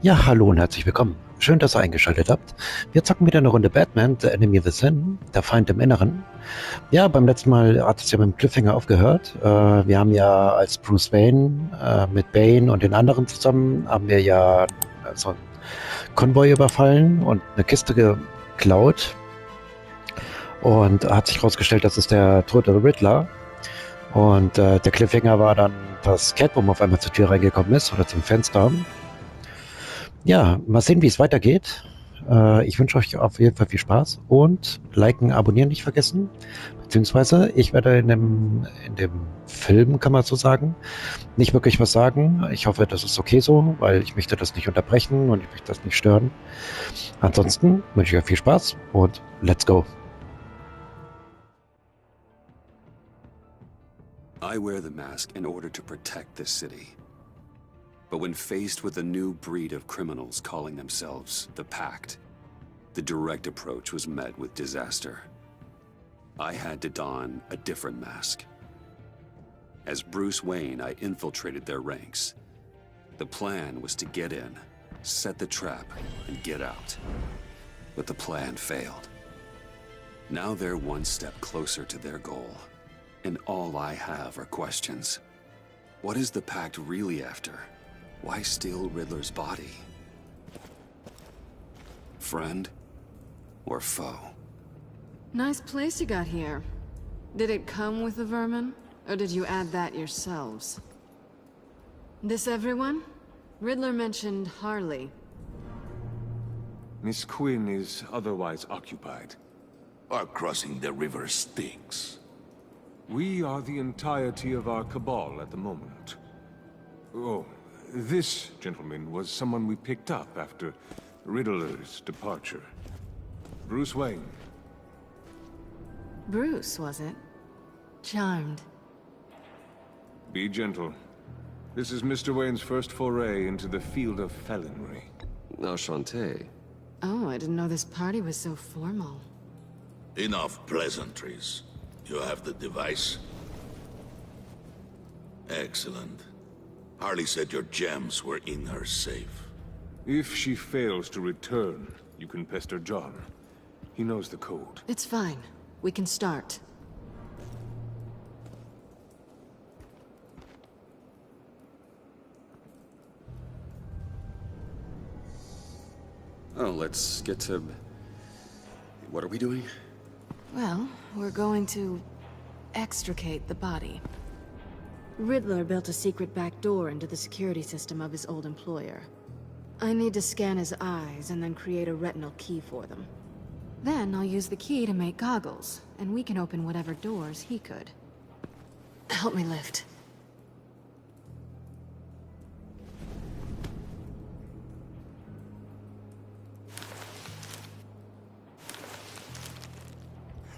Ja, hallo und herzlich willkommen. Schön, dass ihr eingeschaltet habt. Wir zocken wieder eine Runde Batman, The Enemy Within, der Feind im Inneren. Ja, beim letzten Mal hat es ja mit dem Cliffhanger aufgehört. Wir haben ja als Bruce Wayne mit Bane und den anderen zusammen, haben wir ja so einen Konvoi überfallen und eine Kiste geklaut. Und hat sich herausgestellt, das ist der tote Riddler. Und der Cliffhanger war dann, dass Catwoman auf einmal zur Tür reingekommen ist oder zum Fenster. Ja, mal sehen, wie es weitergeht. Ich wünsche euch auf jeden Fall viel Spaß und liken, abonnieren nicht vergessen. Beziehungsweise ich werde in dem Film, kann man so sagen, nicht wirklich was sagen. Ich hoffe, das ist okay so, weil ich möchte das nicht unterbrechen und ich möchte das nicht stören. Ansonsten wünsche ich euch viel Spaß und let's go. I wear the mask in order to protect this city. But when faced with a new breed of criminals calling themselves the Pact, the direct approach was met with disaster. I had to don a different mask. As Bruce Wayne, I infiltrated their ranks. The plan was to get in, set the trap, and get out. But the plan failed. Now they're one step closer to their goal. And all I have are questions. What is the Pact really after? Why steal Riddler's body? Friend or foe? Nice place you got here. Did it come with the vermin? Or did you add that yourselves? This everyone? Riddler mentioned Harley. Miss Quinn is otherwise occupied. Our crossing the river Styx. We are the entirety of our cabal at the moment. Oh, this gentleman was someone we picked up after Riddler's departure. Bruce Wayne. Bruce, was it? Charmed. Be gentle. This is Mr. Wayne's first foray into the field of felonry. Enchanté. Oh, I didn't know this party was so formal. Enough pleasantries. You have the device? Excellent. Harley said your gems were in her safe. If she fails to return, you can pester John. He knows the code. It's fine. We can start. Oh, let's get to... What are we doing? Well, we're going to extricate the body. Riddler built a secret back door into the security system of his old employer. I need to scan his eyes and then create a retinal key for them. Then I'll use the key to make goggles, and we can open whatever doors he could. Help me lift.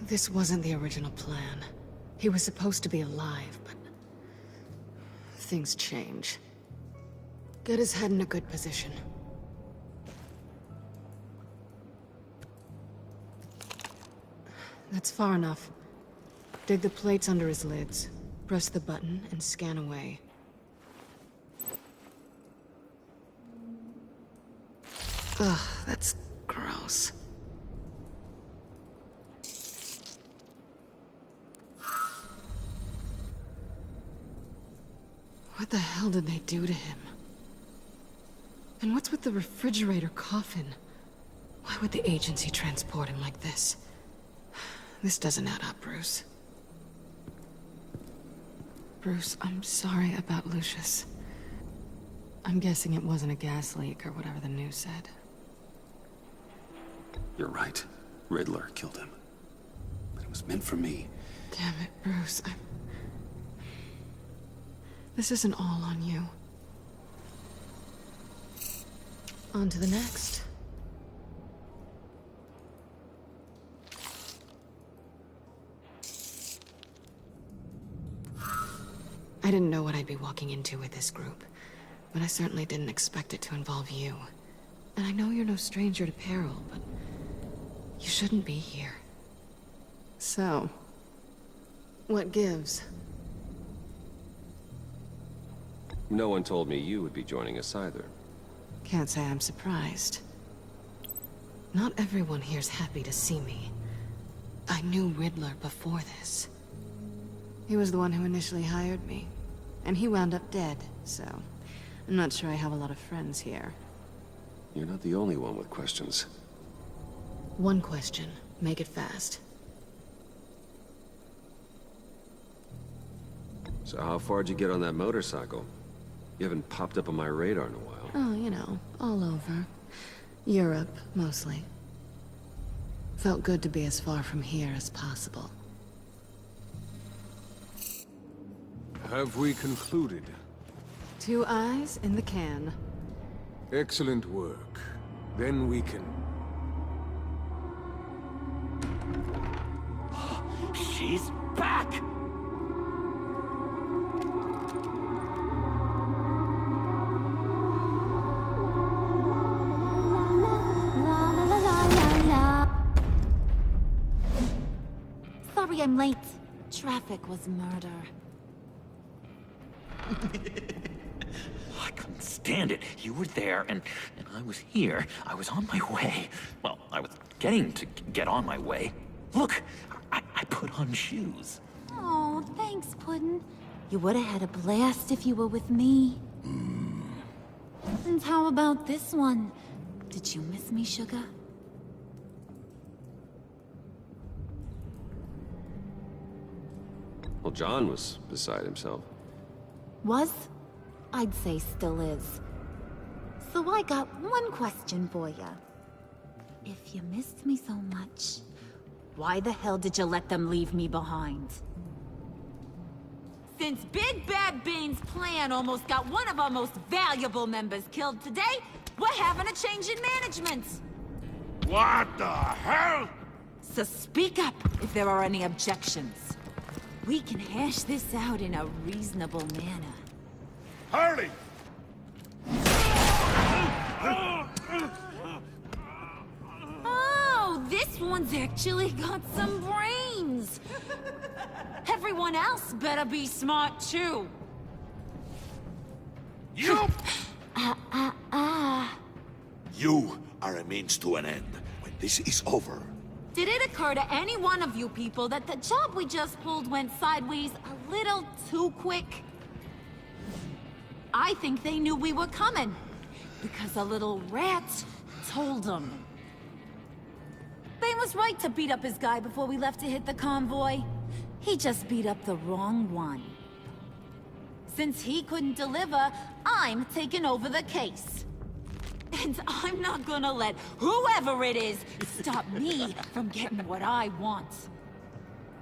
This wasn't the original plan. He was supposed to be alive, but... things change. Get his head in a good position. That's far enough. Dig the plates under his lids. Press the button and scan away. Ugh, that's gross. What the hell did they do to him? And what's with the refrigerator coffin? Why would the agency transport him like this? This doesn't add up, Bruce. Bruce, I'm sorry about Lucius. I'm guessing it wasn't a gas leak or whatever the news said. You're right. Riddler killed him. But it was meant for me. Damn it, Bruce. This isn't all on you. On to the next. I didn't know what I'd be walking into with this group, but I certainly didn't expect it to involve you. And I know you're no stranger to peril, but you shouldn't be here. So, what gives? No one told me you would be joining us either. Can't say I'm surprised. Not everyone here's happy to see me. I knew Riddler before this. He was the one who initially hired me. And he wound up dead, so I'm not sure I have a lot of friends here. You're not the only one with questions. One question. Make it fast. So how far'd you get on that motorcycle? You haven't popped up on my radar in a while. Oh, you know, all over. Europe, mostly. Felt good to be as far from here as possible. Have we concluded? 2 eyes in the can. Excellent work. Then we can... She's back! Sorry I'm late. Traffic was murder. I couldn't stand it. You were there, and I was here. I was on my way. Well, I was getting to get on my way. Look, I put on shoes. Oh, thanks, Puddin'. You would have had a blast if you were with me. And how about this one? Did you miss me, sugar? Well, John was beside himself. Was? I'd say still is. So I got one question for ya. If you missed me so much, why the hell did you let them leave me behind? Since Big Bad Bane's plan almost got one of our most valuable members killed today, we're having a change in management. What the hell? So speak up if there are any objections. We can hash this out in a reasonable manner. Harley! Oh, this one's actually got some brains. Everyone else better be smart too. You! You are a means to an end. When this is over, Did it occur to any one of you people that the job we just pulled went sideways a little too quick? I think they knew we were coming, because a little rat told them. Bane was right to beat up his guy before we left to hit the convoy. He just beat up the wrong one. Since he couldn't deliver, I'm taking over the case. And I'm not gonna let whoever it is stop me from getting what I want.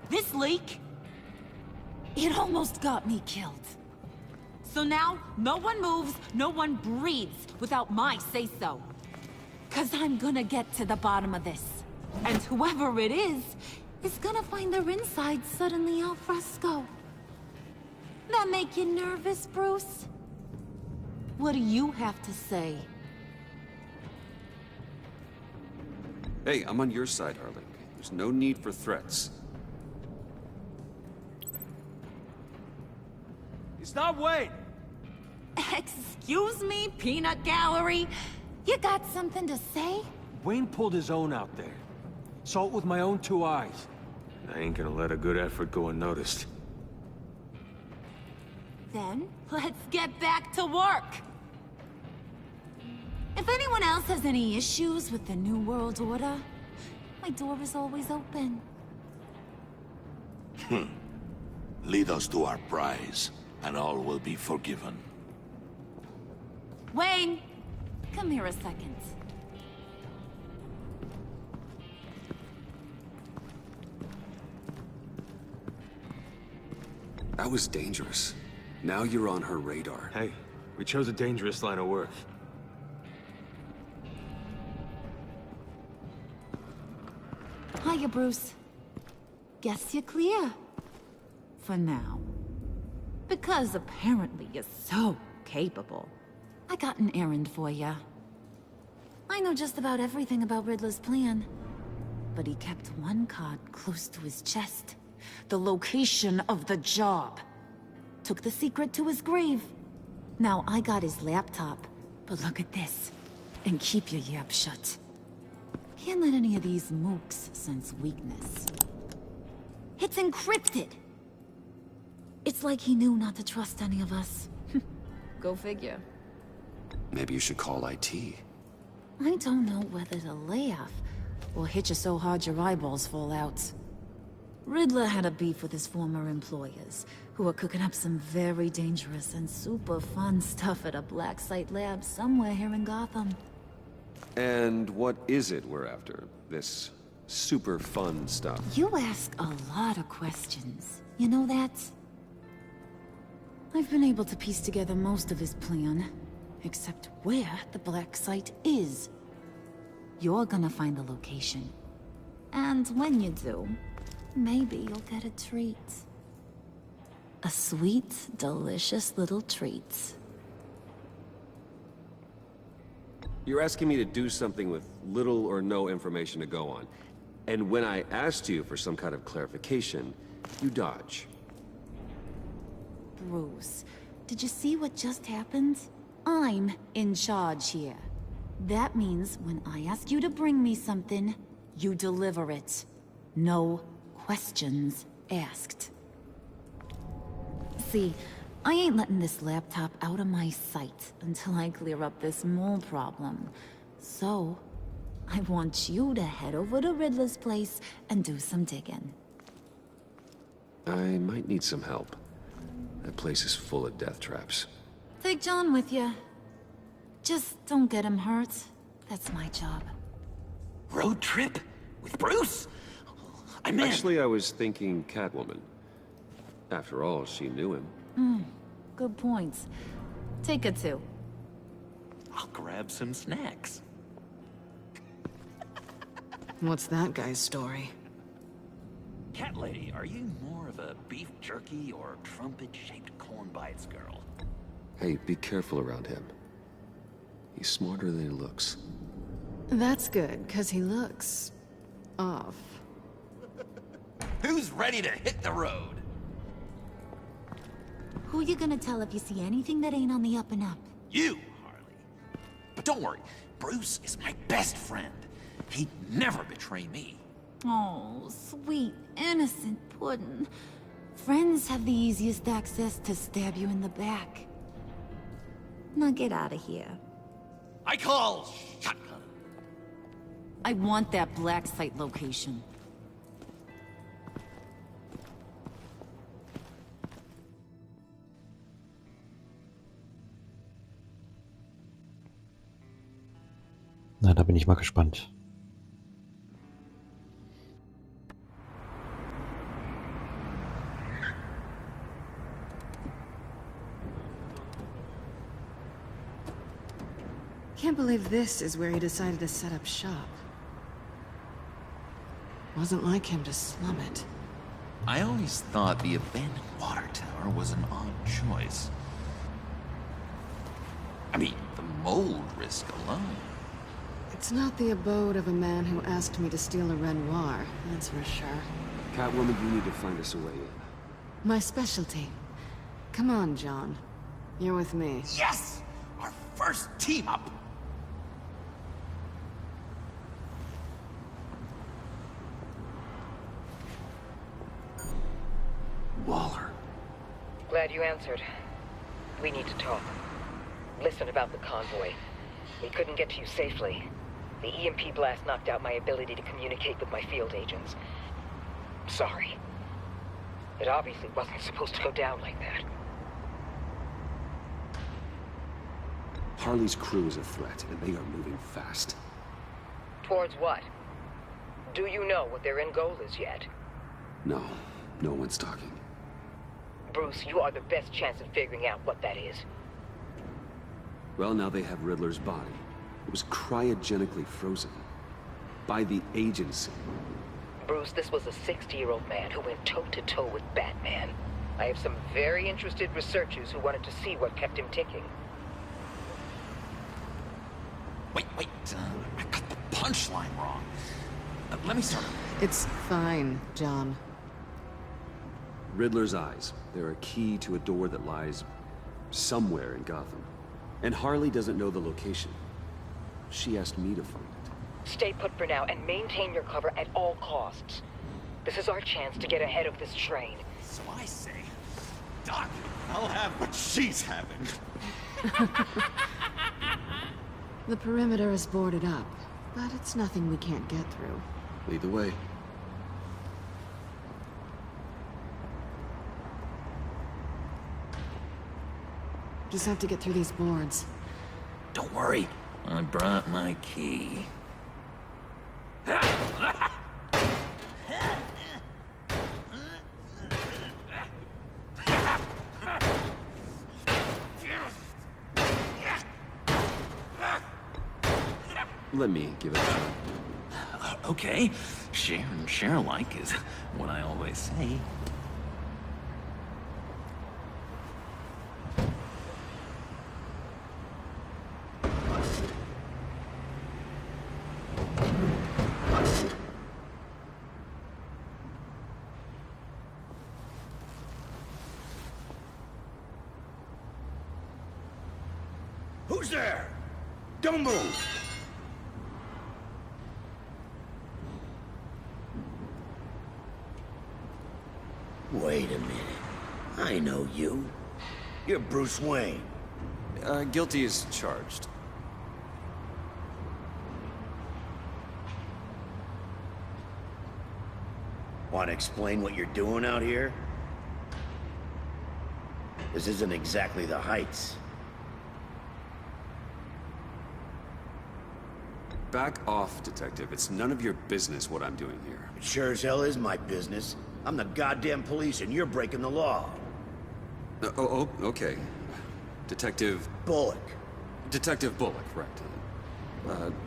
This leak, it almost got me killed. So now, no one moves, no one breathes without my say-so. 'Cause I'm gonna get to the bottom of this. And whoever it is gonna find their inside suddenly al fresco. That make you nervous, Bruce? What do you have to say? Hey, I'm on your side, Harley. There's no need for threats. Stop waiting! Excuse me, peanut gallery? You got something to say? Wayne pulled his own out there. Saw it with my own 2 eyes. I ain't gonna let a good effort go unnoticed. Then, let's get back to work. If anyone else has any issues with the New World Order, my door is always open. lead us to our prize, and all will be forgiven. Wayne, come here a second. That was dangerous. Now you're on her radar. Hey, we chose a dangerous line of work. Hiya, Bruce. Guess you're clear. For now. Because apparently you're so capable. I got an errand for ya. I know just about everything about Riddler's plan. But he kept one card close to his chest. The location of the job. Took the secret to his grave. Now I got his laptop. But look at this. And keep your yap shut. Can't let any of these mooks sense weakness. It's encrypted! It's like he knew not to trust any of us. Go figure. Maybe you should call IT. I don't know whether to laugh or hit you so hard your eyeballs fall out. Riddler had a beef with his former employers, who were cooking up some very dangerous and super fun stuff at a black site lab somewhere here in Gotham. And what is it we're after? This super fun stuff? You ask a lot of questions. You know that? I've been able to piece together most of his plan, except where the black site is. You're gonna find the location. And when you do, maybe you'll get a treat. A sweet, delicious little treat. You're asking me to do something with little or no information to go on. And when I asked you for some kind of clarification, you dodge. Bruce, did you see what just happened? I'm in charge here. That means when I ask you to bring me something, you deliver it. No questions asked. See, I ain't letting this laptop out of my sight until I clear up this mole problem. So, I want you to head over to Riddler's place and do some digging. I might need some help. That place is full of death traps. Take John with you. Just don't get him hurt. That's my job. Road trip? With Bruce? I'm in. Actually, I was thinking Catwoman. After all, she knew him. Good points. Take it too. I'll grab some snacks. What's that guy's story? Cat lady, are you more of a beef jerky or trumpet-shaped corn bites girl? Hey, be careful around him. He's smarter than he looks. That's good, because he looks... off. Who's ready to hit the road? Who you gonna tell if you see anything that ain't on the up and up? You, Harley. But don't worry, Bruce is my best friend. He'd never betray me. Oh, sweet, innocent puddin'. Friends have the easiest access to stab you in the back. Now get out of here. I call shotgun. I want that black site location. Na, da bin ich mal gespannt. Can't believe this is where he decided to set up shop. Wasn't like him to slum it. I always thought the abandoned water tower was an odd choice. I mean, the mold risk alone. It's not the abode of a man who asked me to steal a Renoir, that's for sure. Catwoman, you need to find us a way in. My specialty. Come on, John. You're with me. Yes! Our first team up! Waller. Glad you answered. We need to talk. Listen about the convoy. We couldn't get to you safely. The EMP blast knocked out my ability to communicate with my field agents. Sorry. It obviously wasn't supposed to go down like that. Harley's crew is a threat, and they are moving fast. Towards what? Do you know what their end goal is yet? No, no one's talking. Bruce, you are the best chance of figuring out what that is. Well, now they have Riddler's body. It was cryogenically frozen. By the agency. Bruce, this was a 60-year-old man who went toe-to-toe with Batman. I have some very interested researchers who wanted to see what kept him ticking. Wait, I got the punchline wrong. Let me start. It's fine, John. Riddler's eyes. They're a key to a door that lies somewhere in Gotham. And Harley doesn't know the location. She asked me to find it. Stay put for now and maintain your cover at all costs. This is our chance to get ahead of this train. So I say, Doc, I'll have what she's having. The perimeter is boarded up, but it's nothing we can't get through. Lead the way. Just have to get through these boards. Don't worry, I brought my key. Let me give it a shot. Okay, share and share alike is what I always say. Who's there? Don't move! Wait a minute. I know you. You're Bruce Wayne. Guilty as charged. Want to explain what you're doing out here? This isn't exactly the Heights. Back off, Detective. It's none of your business what I'm doing here. It sure as hell is my business. I'm the goddamn police and you're breaking the law. Okay. Detective... Bullock. Detective Bullock, right.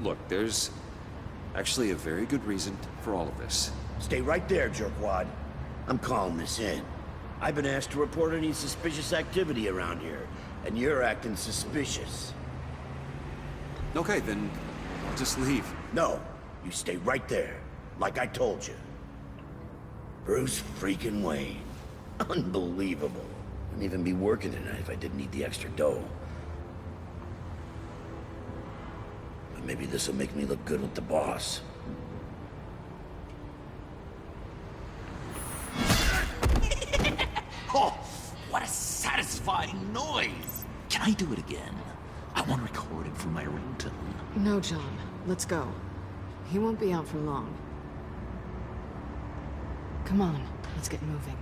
Look, there's actually a very good reason for all of this. Stay right there, jerkwad. I'm calling this in. I've been asked to report any suspicious activity around here, and you're acting suspicious. Okay, then I'll just leave. No, you stay right there, like I told you. Bruce freaking Wayne. Unbelievable. Wouldn't even be working tonight if I didn't need the extra dough. But maybe this'll make me look good with the boss. Oh, what a satisfying noise! Can I do it again? I want to record it for my ringtone. No, John. Let's go. He won't be out for long. Come on, let's get moving.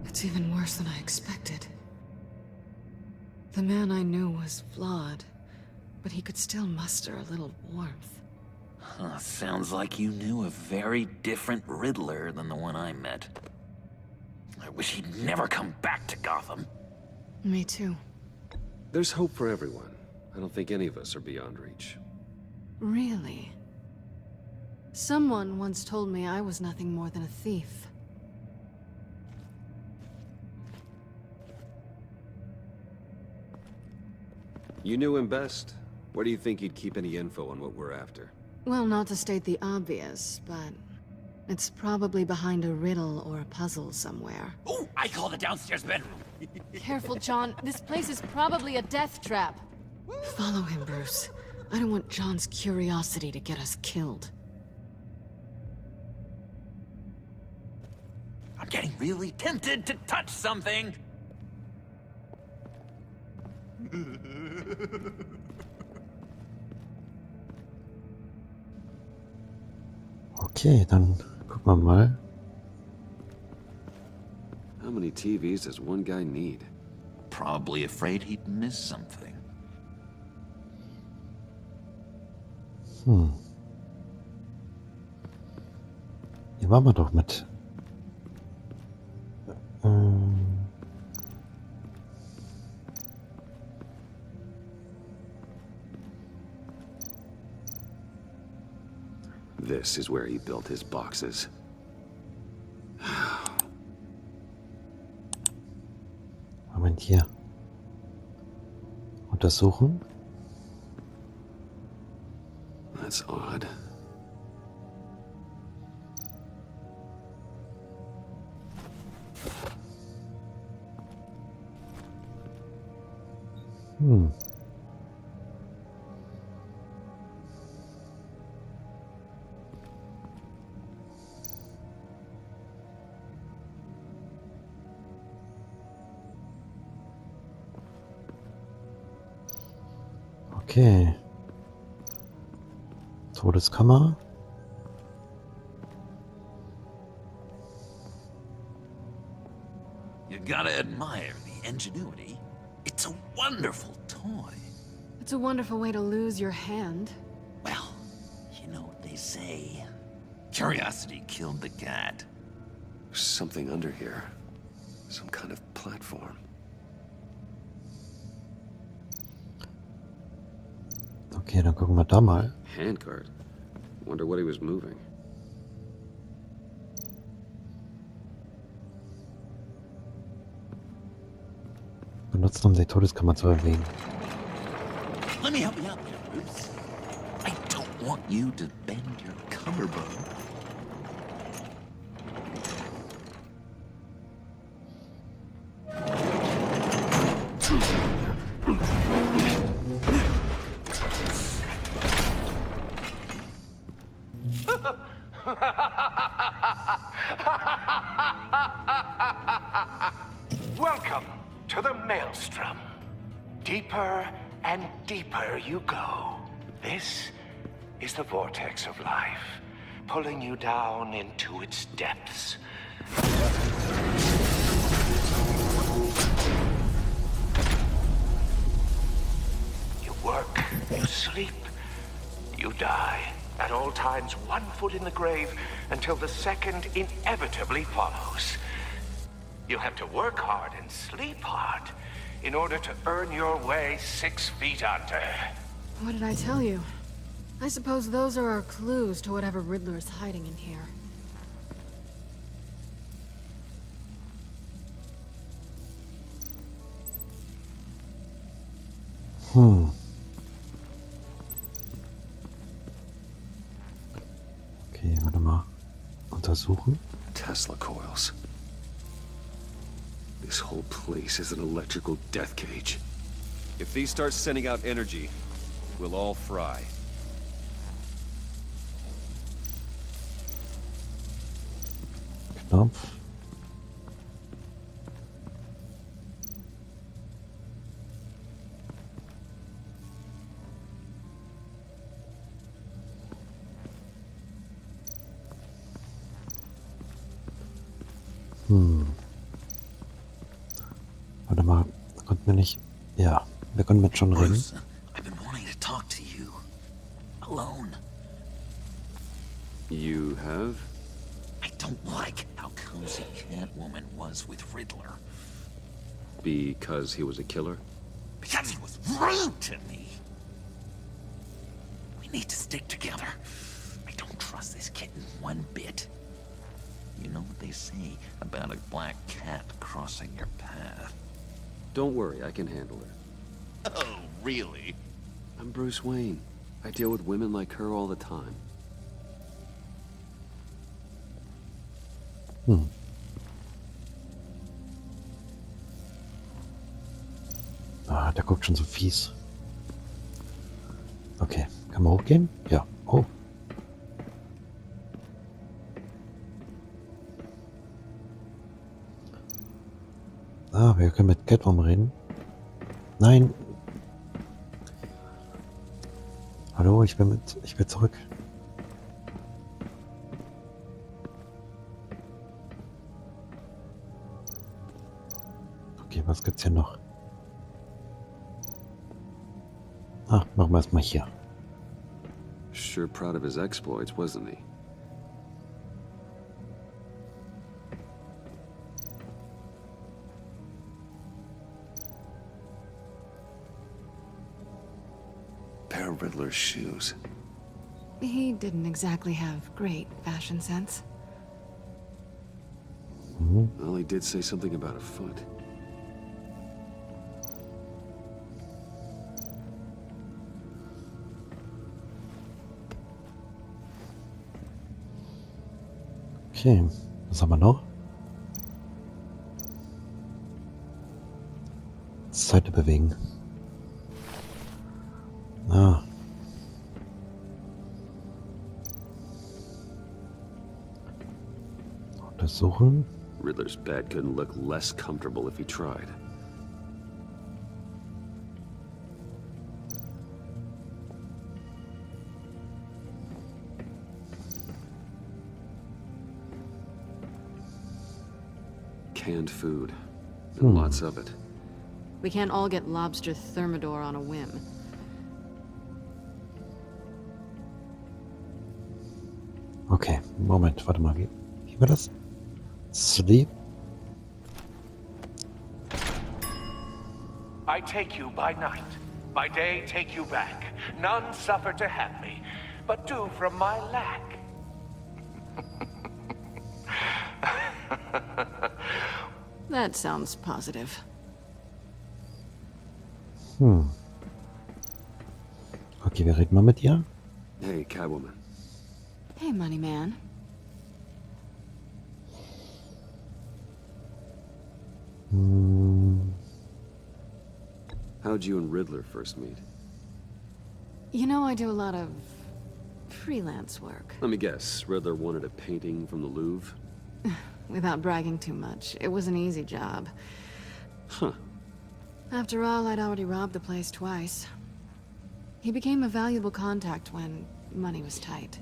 It's even worse than I expected. The man I knew was flawed, but he could still muster a little warmth. Huh, sounds like you knew a very different Riddler than the one I met. I wish he'd never come back to Gotham. Me too. There's hope for everyone. I don't think any of us are beyond reach. Really? Someone once told me I was nothing more than a thief. You knew him best. Where do you think he'd keep any info on what we're after? Well, not to state the obvious, but it's probably behind a riddle or a puzzle somewhere. Oh, I call the downstairs bedroom. Careful, John. This place is probably a death trap. Follow him, Bruce. I don't want John's curiosity to get us killed. I'm getting really tempted to touch something. Okay, dann gucken wir mal. How many TVs does one guy need? Probably afraid he'd miss something. Hier waren wir doch mit. This is where he built his boxes. Moment, hier. Untersuchen. That's odd. Okay. Todeskammer. You gotta admire the ingenuity. It's a wonderful toy. It's a wonderful way to lose your hand. Well, you know what they say. Curiosity killed the cat. There's something under here. Some kind of platform. Okay, dann gucken wir da mal. Handcart. Wonder what he was moving. Benutzt, um die Todeskammer zu bewegen. Let me help you out there, Bruce. I don't want you to bend your collarbone. Welcome to the Maelstrom. Deeper and deeper you go. This is the vortex of life, pulling you down into its depths. You work, you sleep, you die. At all times, 1 foot in the grave until the second inevitably follows. You have to work hard and sleep hard in order to earn your way 6 feet under. What did I tell you? I suppose those are our clues to whatever Riddler is hiding in here. Okay, warte mal. Untersuchen. Tesla coils. This whole place is an electrical death cage. If these start sending out energy, we'll all fry. Knopf. Warte mal, da konnten wir nicht... Ja, wir können mit schon reden. Bruce, I've been wanting to talk to you. Alone. You have? I don't like how cozy Catwoman was with Riddler. Because he was a killer? Because he was rude to me. We need to stick together. I don't trust this kitten one bit. You know what they say about a black cat crossing your path? Don't worry, I can handle her. Oh, really? I'm Bruce Wayne. I deal with women like her all the time. Ah, der guckt schon so fies. Okay, kann man hochgehen? Ja. Oh. Ah, wir können mit Catwoman reden. Nein. Hallo, ich will zurück. Okay, was gibt's hier noch? Ah, machen wir erstmal hier. Sure proud of his exploits, wasn't he? Pair of Riddler's shoes. He didn't exactly have great fashion sense. Well, he did say something about a foot. Okay, was haben wir noch? Seite bewegen. Ah. Untersuchen. Riddler's bed couldn't look less comfortable if he tried. Canned food. And lots of it. We can't all get lobster thermidor on a whim. Okay, Moment, warte mal, wie war das? Sleep? I take you by night, by day take you back. None suffer to have me, but do from my lack. That sounds positive. Okay, wir reden mal mit ihr. Hey, Catwoman. Hey, money man. How'd you and Riddler first meet? You know, I do a lot of freelance work. Let me guess, Riddler wanted a painting from the Louvre? Without bragging too much, it was an easy job. Huh. After all, I'd already robbed the place twice. He became a valuable contact when money was tight.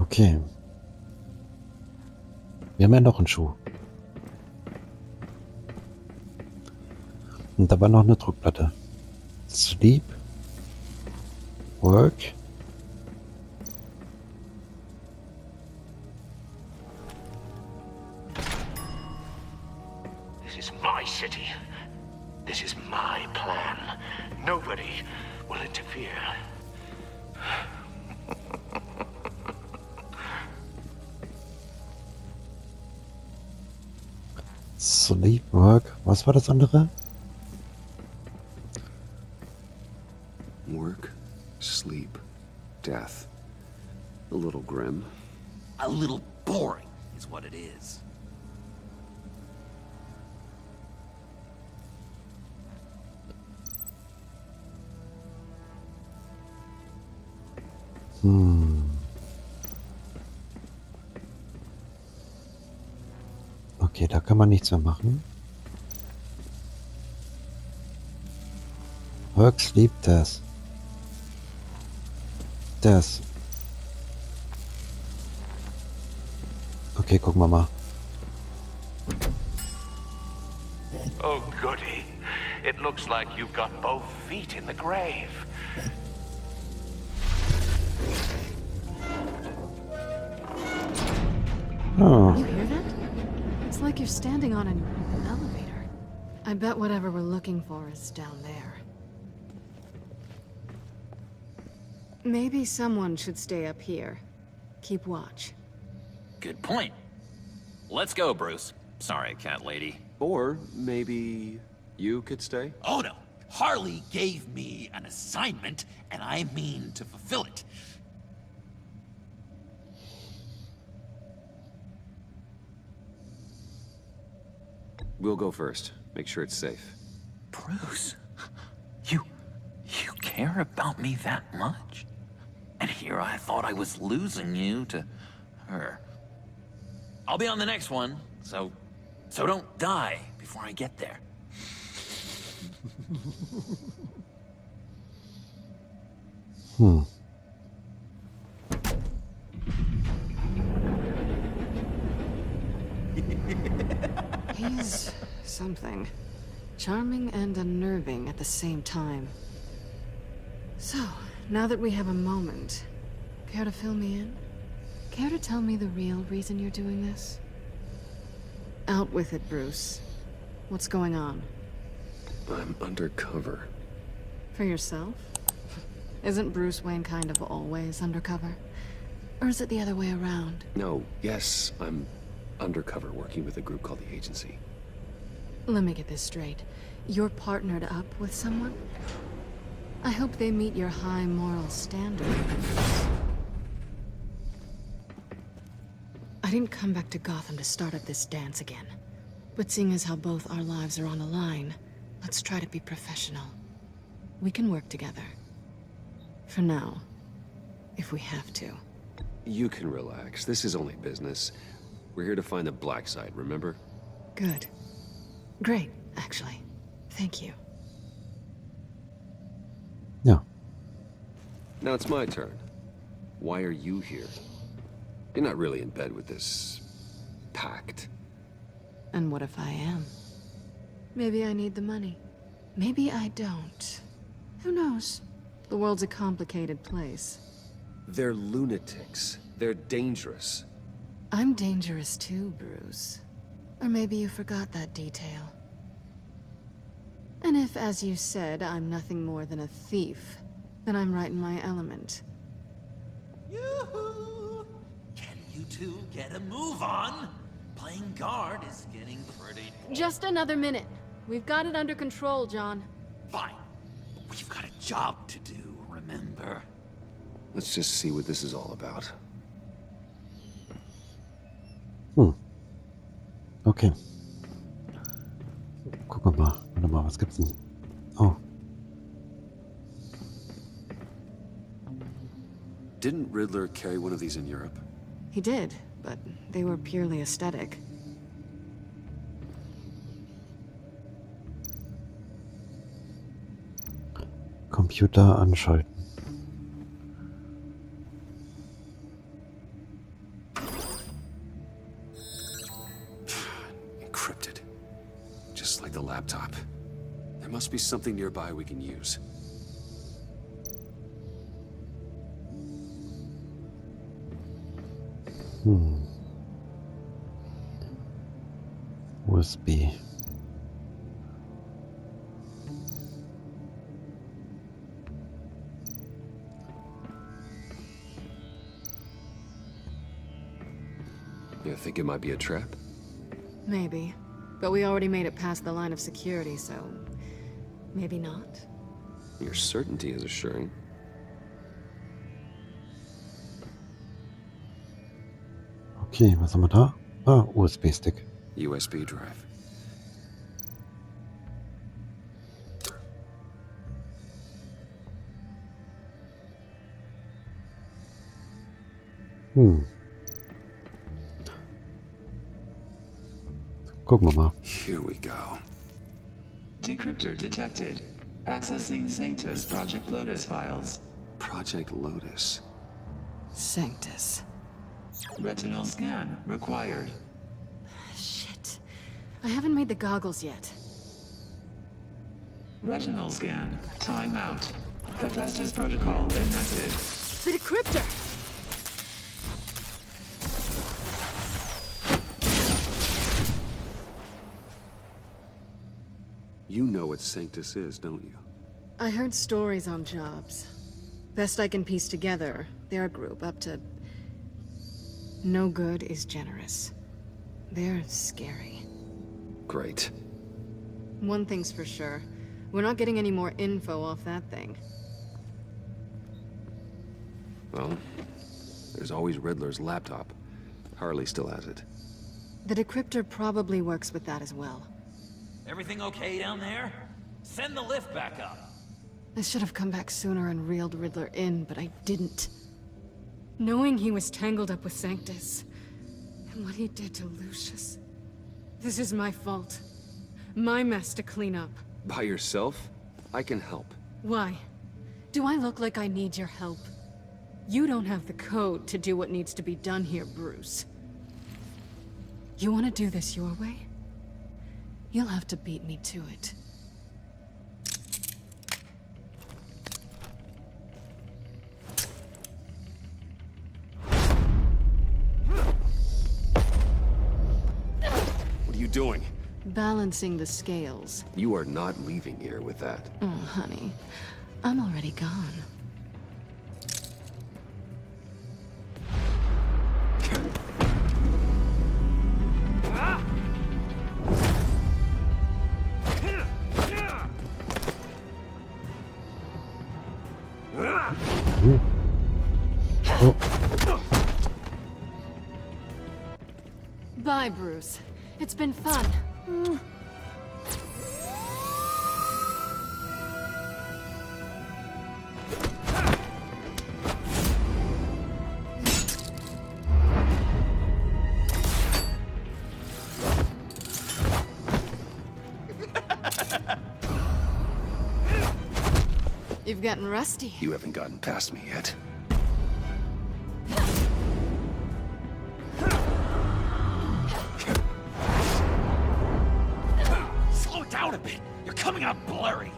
Okay. Wir haben ja noch einen Schuh. Und da war noch eine Druckplatte. Sleep. Work. This is my city. This is my plan. Nobody will interfere. Sleep, Work. Was war das andere? Work, sleep, death. A little grim. A little boring is what it is. Okay, da kann man nichts mehr machen. Work, sleep, death. Death. Okay, gucken wir mal. Oh, goody. It looks like you've got both feet in the grave. Oh. You hear that? It's like you're standing on an elevator. I bet whatever we're looking for is down there. Maybe someone should stay up here. Keep watch. Good point. Let's go, Bruce. Sorry, cat lady. Or maybe you could stay? Oh no! Harley gave me an assignment, and I mean to fulfill it. We'll go first. Make sure it's safe. Bruce, you care about me that much? And here I thought I was losing you to her. I'll be on the next one, so don't die before I get there. He's something. Charming and unnerving at the same time. So, now that we have a moment, care to fill me in? Care to tell me the real reason you're doing this? Out with it, Bruce. What's going on? I'm undercover. For yourself? Isn't Bruce Wayne kind of always undercover? Or is it the other way around? No, yes, I'm undercover working with a group called the Agency. Let me get this straight. You're partnered up with someone? I hope they meet your high moral standard. I didn't come back to Gotham to start up this dance again. But seeing as how both our lives are on the line, let's try to be professional. We can work together. For now. If we have to. You can relax. This is only business. We're here to find the black side, remember? Good. Great, actually. Thank you. Ja. Now it's my turn. Why are you here? You're not really in bed with this... pact. And what if I am? Maybe I need the money. Maybe I don't. Who knows? The world's a complicated place. They're lunatics. They're dangerous. I'm dangerous too, Bruce. Or maybe you forgot that detail. And if, as you said, I'm nothing more than a thief, then I'm right in my element. Yoo-hoo! Can you two get a move on? Playing guard is getting pretty... Just another minute. We've got it under control, John. Fine. We've got a job to do, remember? Let's just see what this is all about. Okay. Gucken wir mal. Warte mal, was gibt's denn? Oh. Didn't Riddler carry one of these in Europe? He did, but they were purely aesthetic. Computer anschalten. Encrypted. Just like the laptop. There must be something nearby we can use. USB. You think it might be a trap? Maybe. But we already made it past the line of security, so... maybe not. Your certainty is assuring. Okay, was haben wir da? Ah, USB-Stick. USB drive. Gucken wir mal. Here we go. Decryptor detected. Accessing Sanctus Project Lotus files. Project Lotus. Sanctus. Retinal scan required. Shit. I haven't made the goggles yet. Retinal scan. Timeout. Hephaestus protocol enacted. The decryptor! You know what Sanctus is, don't you? I heard stories on jobs. Best I can piece together, their group up to... no good is generous. They're scary. Great. One thing's for sure. We're not getting any more info off that thing. Well, there's always Riddler's laptop. Harley still has it. The decryptor probably works with that as well. Everything okay down there? Send the lift back up. I should have come back sooner and reeled Riddler in, but I didn't. Knowing he was tangled up with Sanctus, and what he did to Lucius. This is my fault. My mess to clean up. By yourself? I can help. Why? Do I look like I need your help? You don't have the code to do what needs to be done here, Bruce. You want to do this your way? You'll have to beat me to it. What are you doing? Balancing the scales. You are not leaving here with that. Oh, honey. I'm already gone. Bye, Bruce. It's been fun. You've gotten rusty. You haven't gotten past me yet. Slow it down a bit. You're coming out blurry.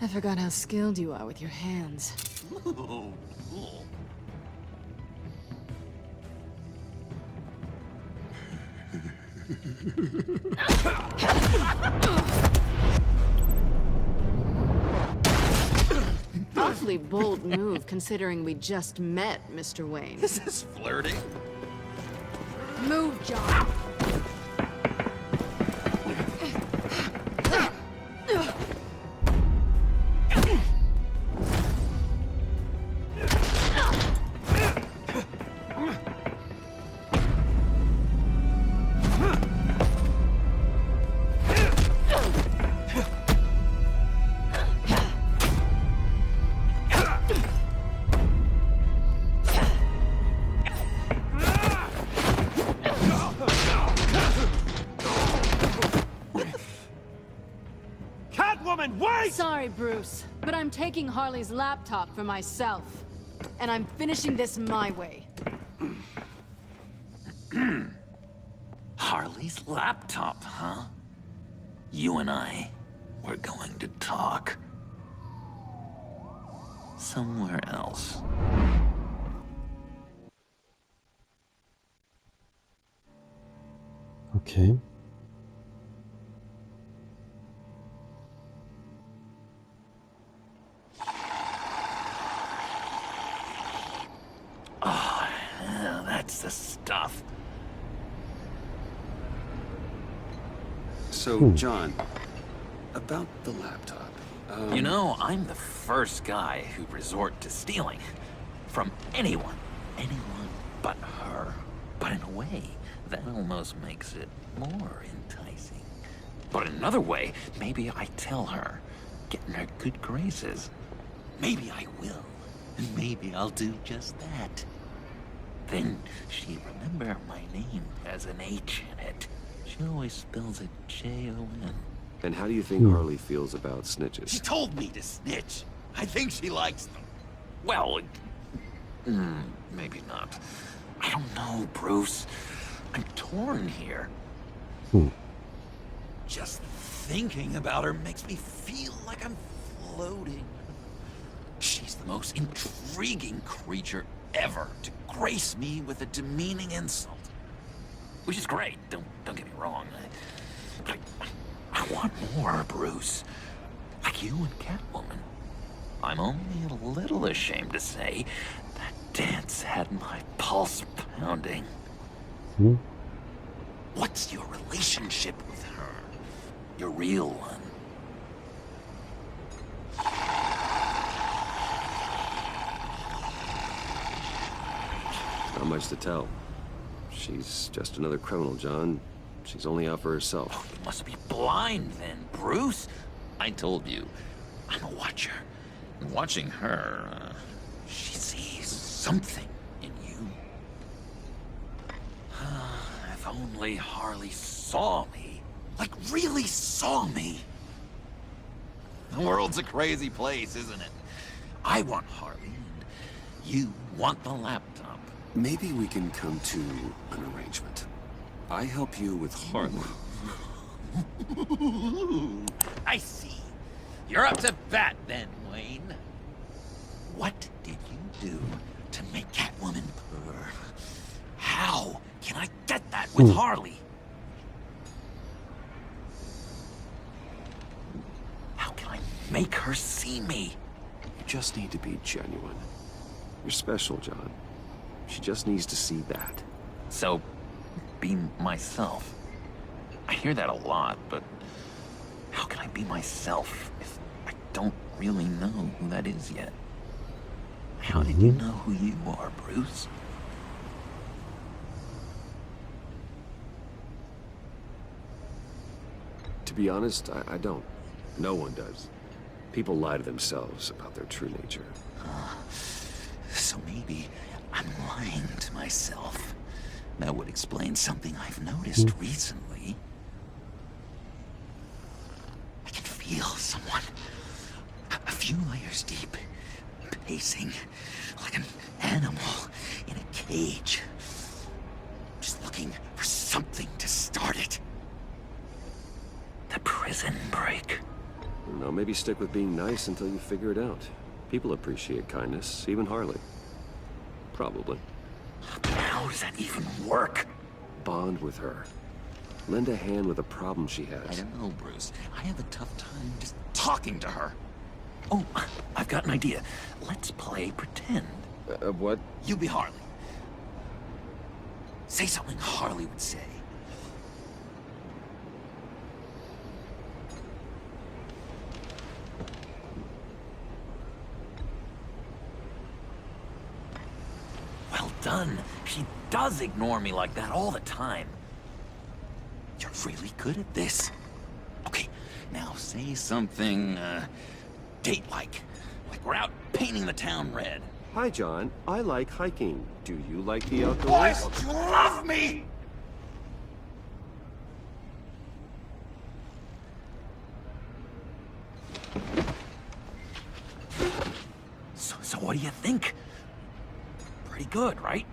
I forgot how skilled you are with your hands. Awfully bold move, considering we just met, Mr. Wayne. Is this flirting? Move, John. Sorry, Bruce, but I'm taking Harley's laptop for myself. And I'm finishing this my way. Harley's laptop, huh? You and I, we're going to talk. Somewhere else. Okay. Oh, yeah, that's the stuff. So, John, about the laptop. You know, I'm the first guy who'd resort to stealing. From anyone. Anyone but her. But in a way, that almost makes it more enticing. But in another way, maybe I tell her, get in her good graces. Maybe I will. And maybe I'll do just that. Then she'd remember my name has an H in it. She always spells it J-O-N. And how do you think Harley feels about snitches? She told me to snitch. I think she likes them. Well, maybe not. I don't know, Bruce. I'm torn here. Just thinking about her makes me feel like I'm floating. She's the most intriguing creature ever to grace me with a demeaning insult. Which is great, don't get me wrong. But I want more, Bruce. Like you and Catwoman. I'm only a little ashamed to say that dance had my pulse pounding. What's your relationship with her? Your real one? Not much to tell. She's just another criminal, John. She's only out for herself. Oh, you must be blind then, Bruce. I told you, I'm a watcher. And watching her, she sees something in you. If only Harley saw me. Like, really saw me. The world's a crazy place, isn't it? I want Harley, and you want the laptop. Maybe we can come to an arrangement. I help you with Harley. I see. You're up to bat then, Wayne. What did you do to make Catwoman purr? How can I get that with Harley? How can I make her see me? You just need to be genuine. You're special, John. She just needs to see that. So, be myself. I hear that a lot, but how can I be myself if I don't really know who that is yet? How did you know who you are, Bruce? To be honest, I don't. No one does. People lie to themselves about their true nature. So maybe I'm lying to myself. That would explain something I've noticed recently. I can feel someone a few layers deep, pacing like an animal in a cage. Just looking for something to start it. The prison break. No, maybe stick with being nice until you figure it out. People appreciate kindness, even Harley. Probably. How does that even work? Bond with her. Lend a hand with a problem she has. I don't know, Bruce. I have a tough time just talking to her. Oh, I've got an idea. Let's play pretend. What? You be Harley. Say something Harley would say. Well done. She does ignore me like that all the time. You're really good at this. Okay, now say something, date-like. Like we're out painting the town red. Hi, John. I like hiking. Do you like the outdoors? Why don't you love me? So what do you think? Pretty good, right?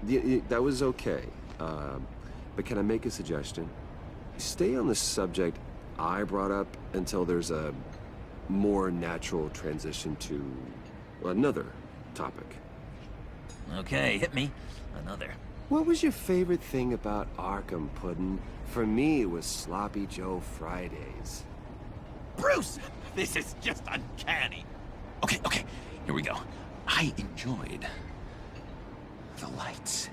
Yeah, that was okay. But can I make a suggestion? Stay on the subject I brought up until there's a more natural transition to another topic. Okay, hit me. Another. What was your favorite thing about Arkham, Puddin'? For me, it was Sloppy Joe Fridays. Bruce! This is just uncanny. Okay, here we go. I enjoyed the lights.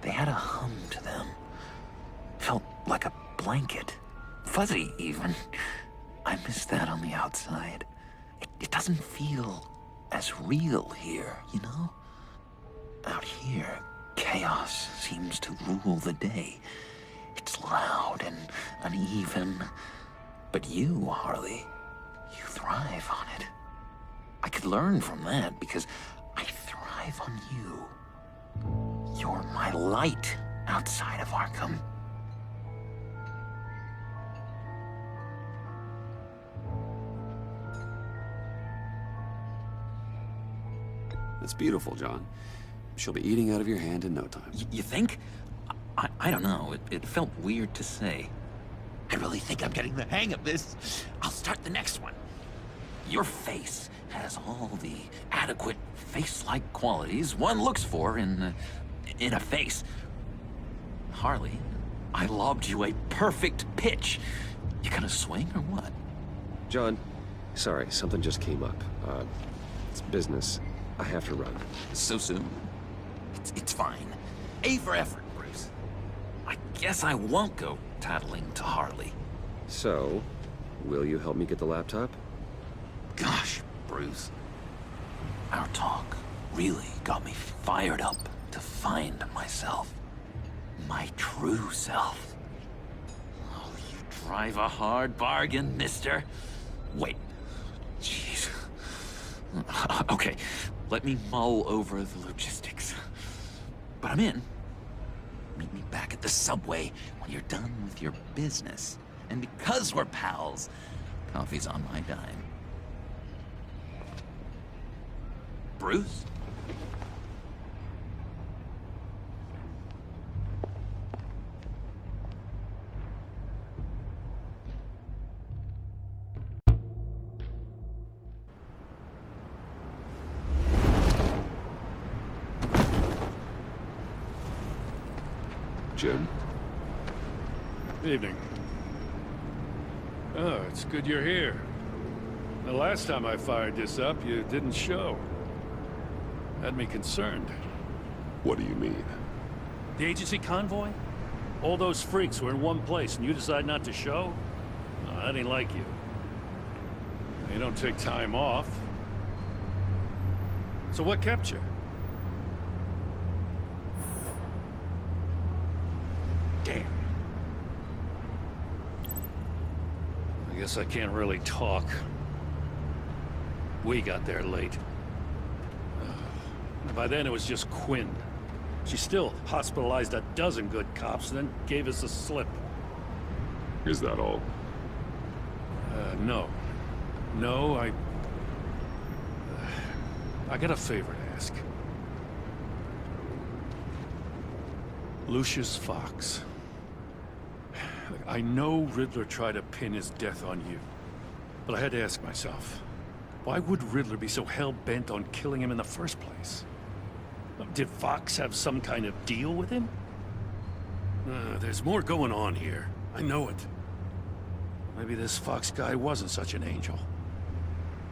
They had a hum to them. Felt like a blanket. Fuzzy, even. I miss that on the outside. It doesn't feel as real here, you know? Out here, chaos seems to rule the day. It's loud and uneven. But you, Harley, you thrive on it. I could learn from that because I thrive on you. You're my light outside of Arkham. It's beautiful, John. She'll be eating out of your hand in no time. You think? I don't know. It felt weird to say. I really think I'm getting the hang of this. I'll start the next one. Your face has all the adequate face-like qualities one looks for in a face. Harley, I lobbed you a perfect pitch. You gonna swing or what? John, sorry, something just came up. It's business. I have to run. So soon? It's fine. A for effort, Bruce. I guess I won't go tattling to Harley. So, will you help me get the laptop? Gosh, Bruce. Our talk really got me fired up to find myself. My true self. Oh, you drive a hard bargain, mister. Wait. Jeez. Okay, let me mull over the logistics. But I'm in. Meet me back at the subway when you're done with your business. And because we're pals, coffee's on my dime. Bruce? Jim? Evening. Oh, it's good you're here. The last time I fired this up, you didn't show. Had me concerned. What do you mean? The agency convoy? All those freaks were in one place and you decide not to show? Oh, that ain't like you. You don't take time off. So what kept you? Damn. I guess I can't really talk. We got there late. By then it was just Quinn. She still hospitalized a dozen good cops, then gave us the slip. Is that all? No. No, I got a favor to ask. Lucius Fox. Look, I know Riddler tried to pin his death on you, but I had to ask myself, why would Riddler be so hell-bent on killing him in the first place? Did Fox have some kind of deal with him? There's more going on here. I know it. Maybe this Fox guy wasn't such an angel.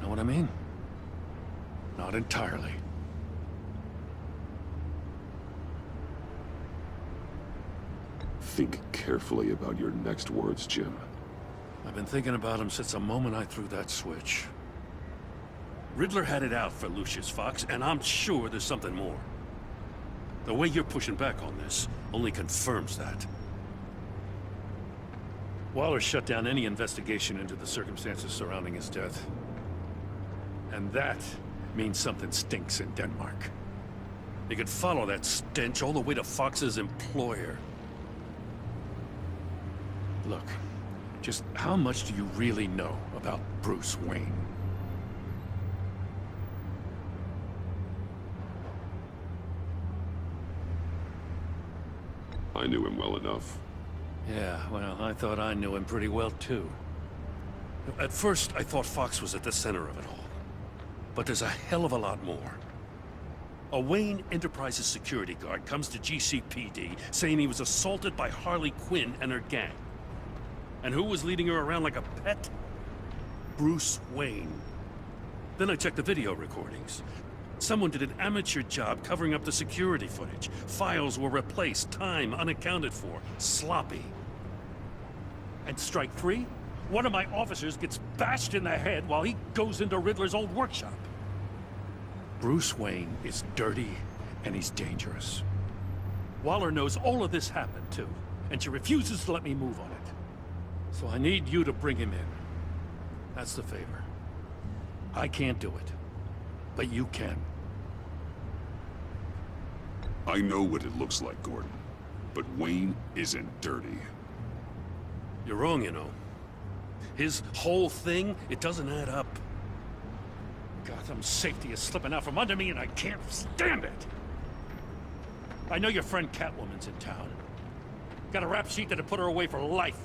Know what I mean? Not entirely. Think carefully about your next words, Jim. I've been thinking about him since the moment I threw that switch. Riddler had it out for Lucius Fox, and I'm sure there's something more. The way you're pushing back on this only confirms that. Waller shut down any investigation into the circumstances surrounding his death. And that means something stinks in Denmark. You could follow that stench all the way to Fox's employer. Look, just how much do you really know about Bruce Wayne? I knew him well enough. Yeah, well, I thought I knew him pretty well, too. At first, I thought Fox was at the center of it all. But there's a hell of a lot more. A Wayne Enterprises security guard comes to GCPD saying he was assaulted by Harley Quinn and her gang. And who was leading her around like a pet? Bruce Wayne. Then I checked the video recordings. Someone did an amateur job covering up the security footage. Files were replaced, time unaccounted for, sloppy. And strike three? One of my officers gets bashed in the head while he goes into Riddler's old workshop. Bruce Wayne is dirty and he's dangerous. Waller knows all of this happened too, and she refuses to let me move on it. So I need you to bring him in. That's the favor. I can't do it, but you can. I know what it looks like, Gordon. But Wayne isn't dirty. You're wrong, you know. His whole thing, it doesn't add up. Gotham's safety is slipping out from under me and I can't stand it! I know your friend Catwoman's in town. Got a rap sheet that'll put her away for life.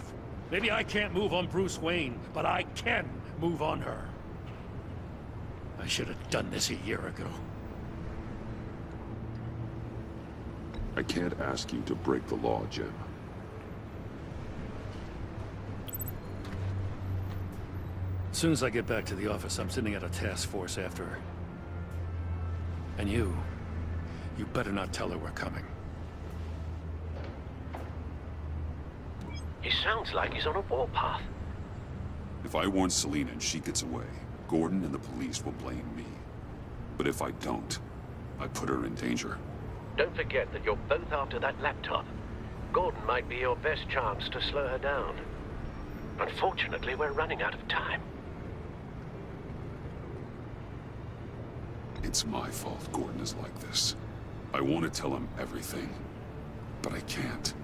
Maybe I can't move on Bruce Wayne, but I can move on her. I should have done this a year ago. I can't ask you to break the law, Jim. As soon as I get back to the office, I'm sending out a task force after her. And you better not tell her we're coming. He sounds like he's on a warpath. If I warn Selina and she gets away, Gordon and the police will blame me. But if I don't, I put her in danger. Don't forget that you're both after that laptop. Gordon might be your best chance to slow her down. Unfortunately, we're running out of time. It's my fault Gordon is like this. I want to tell him everything, but I can't.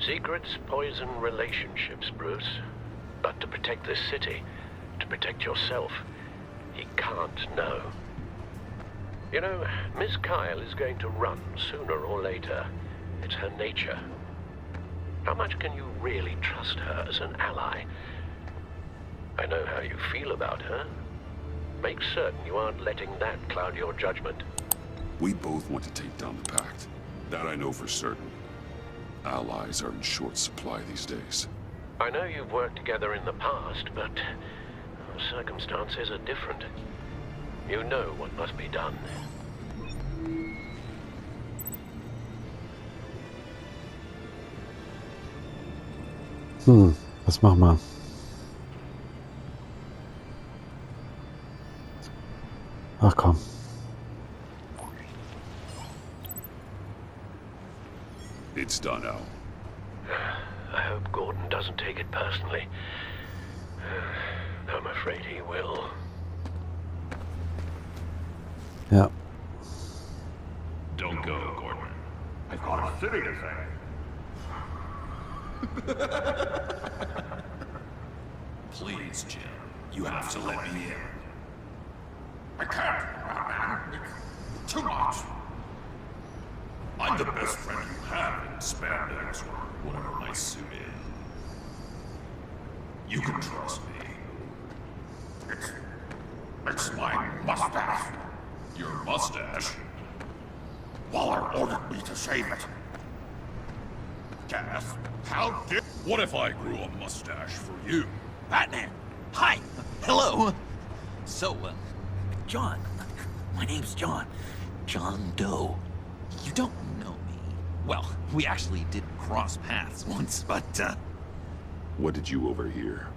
Secrets poison relationships, Bruce. But to protect this city, to protect yourself, he can't know. You know, Miss Kyle is going to run sooner or later. It's her nature. How much can you really trust her as an ally? I know how you feel about her. Make certain you aren't letting that cloud your judgment. We both want to take down the Pact. That I know for certain. Allies are in short supply these days. I know you've worked together in the past, but circumstances are different. You know what must be done. Was machen wir? Ach komm. It's done, Al. I hope Gordon doesn't take it personally. I'm afraid he will. Ja. Don't go, Gordon. I've got a city to save. Please, Jim. You have to let me in. I can't, man. It's too much. I'm the best friend you have in spandex or whatever my suit is. You can trust me. It's my mustache. Your mustache? Waller ordered me to save it. Yes, how did... What if I grew a mustache for you? Batman! Hi! Hello! So, John. My name's John. John Doe. You don't know me. Well, we actually did cross paths once, but, What did you overhear?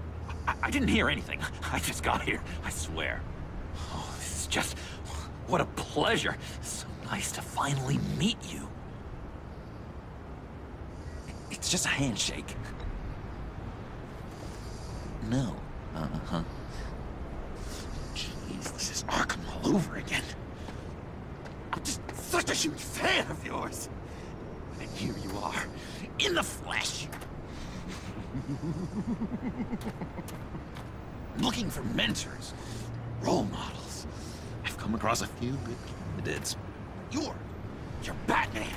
I didn't hear anything. I just got here, I swear. Oh, this is just... What a pleasure. So nice to finally meet you. It's just a handshake. No. Uh-huh. Jeez, this is Arkham all over again. I'm just such a huge fan of yours. And here you are, in the flesh. Looking for mentors, role models. I've come across a few good candidates. You're Batman.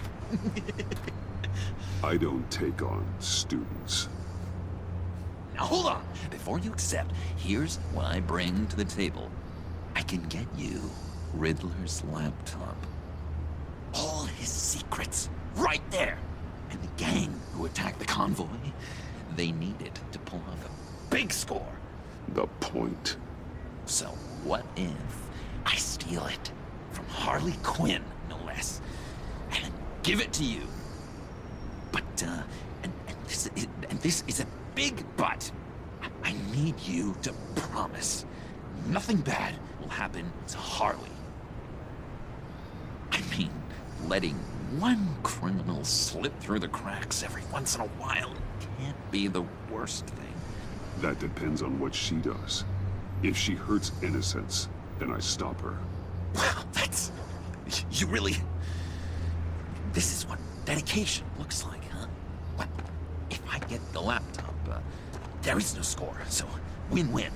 I don't take on students. Now hold on. Before you accept, here's what I bring to the table. I can get you Riddler's laptop. All his secrets, right there. And the gang who attacked the convoy, they need it to pull off a big score. The point. So what if I steal it from Harley Quinn, no less, and give it to you? But, and this is a big but. I need you to promise nothing bad will happen to Harley. I mean, letting one criminal slip through the cracks every once in a while can't be the worst thing. That depends on what she does. If she hurts innocents, then I stop her. Wow, that's... You really... This is what dedication looks like, huh? Well, if I get the laptop, there is no score, so win-win.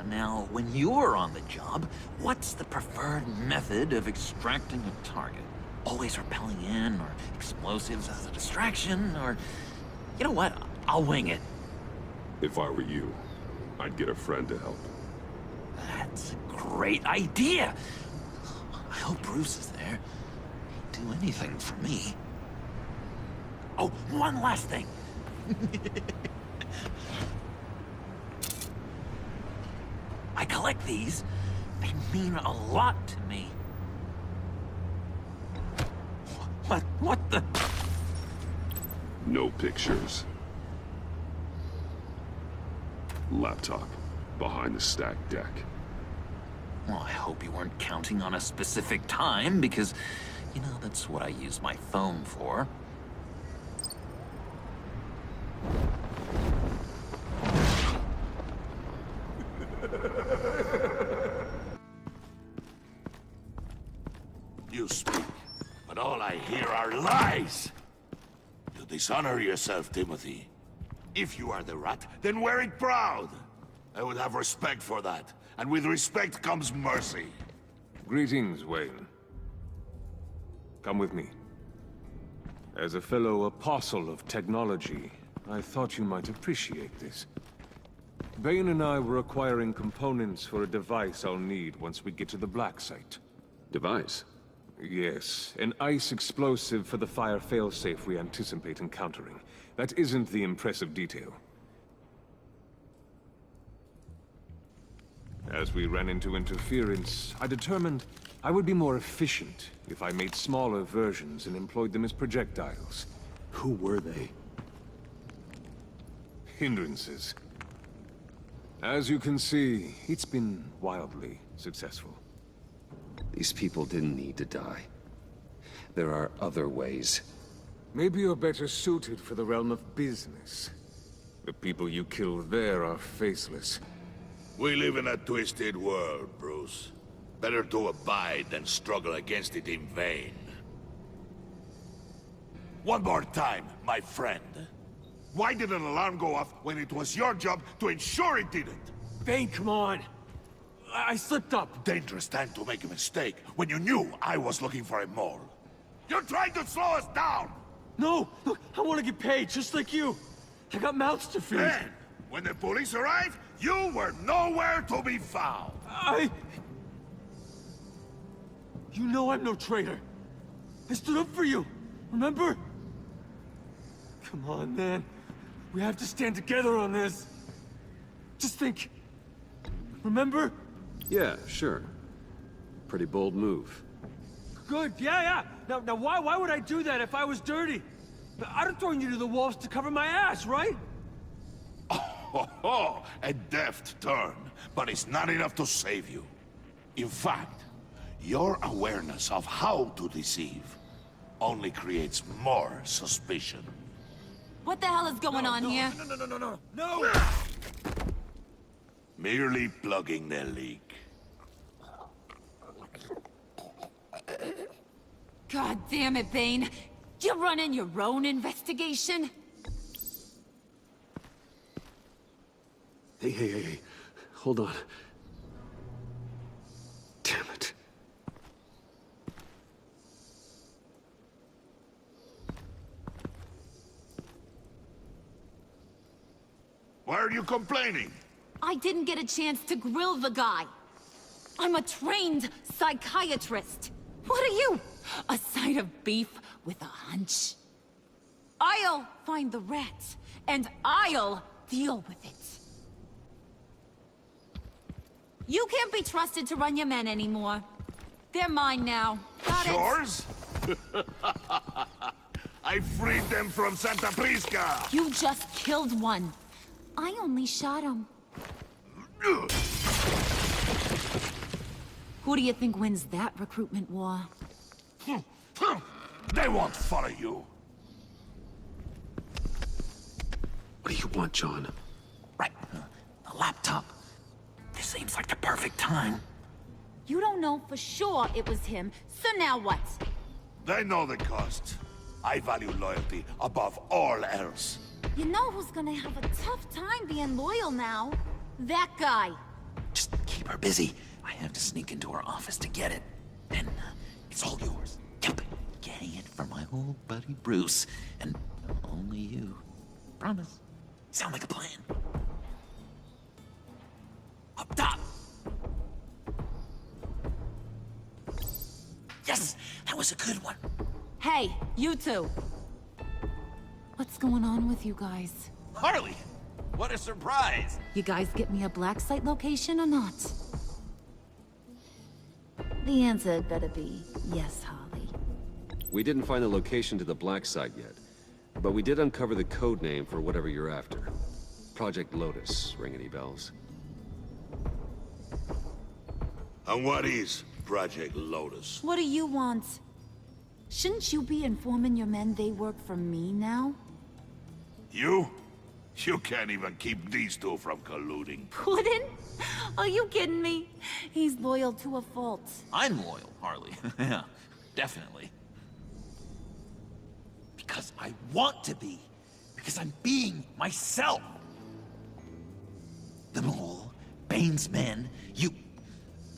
Now, when you're on the job, what's the preferred method of extracting a target? Always rappelling in, or explosives as a distraction, or... You know what? I'll wing it. If I were you, I'd get a friend to help. That's a great idea! I hope Bruce is there. He'd do anything for me. Oh, one last thing. I collect these. They mean a lot to me. What the... No pictures. Laptop. Behind the stacked deck. Well, I hope you weren't counting on a specific time, because, you know, that's what I use my phone for. You speak, but all I hear are lies. You dishonor yourself, Timothy. If you are the rat, then wear it proud. I would have respect for that. And with respect comes mercy. Greetings, Wayne. Come with me. As a fellow apostle of technology, I thought you might appreciate this. Bane and I were acquiring components for a device I'll need once we get to the Black Site. Device? Yes, an ice explosive for the fire failsafe we anticipate encountering. That isn't the impressive detail. As we ran into interference, I determined I would be more efficient if I made smaller versions and employed them as projectiles. Who were they? Hindrances. As you can see, it's been wildly successful. These people didn't need to die. There are other ways. Maybe you're better suited for the realm of business. The people you kill there are faceless. We live in a twisted world, Bruce. Better to abide than struggle against it in vain. One more time, my friend. Why did an alarm go off when it was your job to ensure it didn't? Bane, come on. I slipped up. Dangerous time to make a mistake when you knew I was looking for a mole. You're trying to slow us down! No! Look, I want to get paid, just like you. I got mouths to feed. Then, when the police arrived, you were nowhere to be found. You know I'm no traitor. I stood up for you, remember? Come on, man. We have to stand together on this. Just think. Remember? Yeah, sure. Pretty bold move. Good, yeah. Now why would I do that if I was dirty? I'd have thrown you to the wolves to cover my ass, right? Oh, a deft turn, but it's not enough to save you. In fact, your awareness of how to deceive only creates more suspicion. What the hell is going on here? No! Merely plugging the leak. God damn it, Bane. You're running your own investigation? Hey. Hold on. Damn it. Why are you complaining? I didn't get a chance to grill the guy. I'm a trained psychiatrist. What are you? A side of beef with a hunch? I'll find the rat, and I'll deal with it. You can't be trusted to run your men anymore. They're mine now. Got it? Yours? I freed them from Santa Prisca! You just killed one. I only shot him. Who do you think wins that recruitment war? They won't follow you. What do you want, John? Right. The laptop. This seems like the perfect time. You don't know for sure it was him, so now what? They know the cost. I value loyalty above all else. You know who's gonna have a tough time being loyal now? That guy. Just keep her busy. I have to sneak into her office to get it. Then it's all yours. Yep. Getting it from my old buddy Bruce. And only you. Promise. Sound like a plan. Up top. Yes! That was a good one. Hey, you two. What's going on with you guys? Harley! What a surprise! You guys get me a black site location or not? The answer had better be yes, Harley. We didn't find the location to the black site yet, but we did uncover the code name for whatever you're after. Project Lotus. Ring any bells? And what is Project Lotus? What do you want? Shouldn't you be informing your men they work for me now? You? You can't even keep these two from colluding. Puddin'? Are you kidding me? He's loyal to a fault. I'm loyal, Harley. Yeah, definitely. Because I want to be. Because I'm being myself. them all, Bane's men, you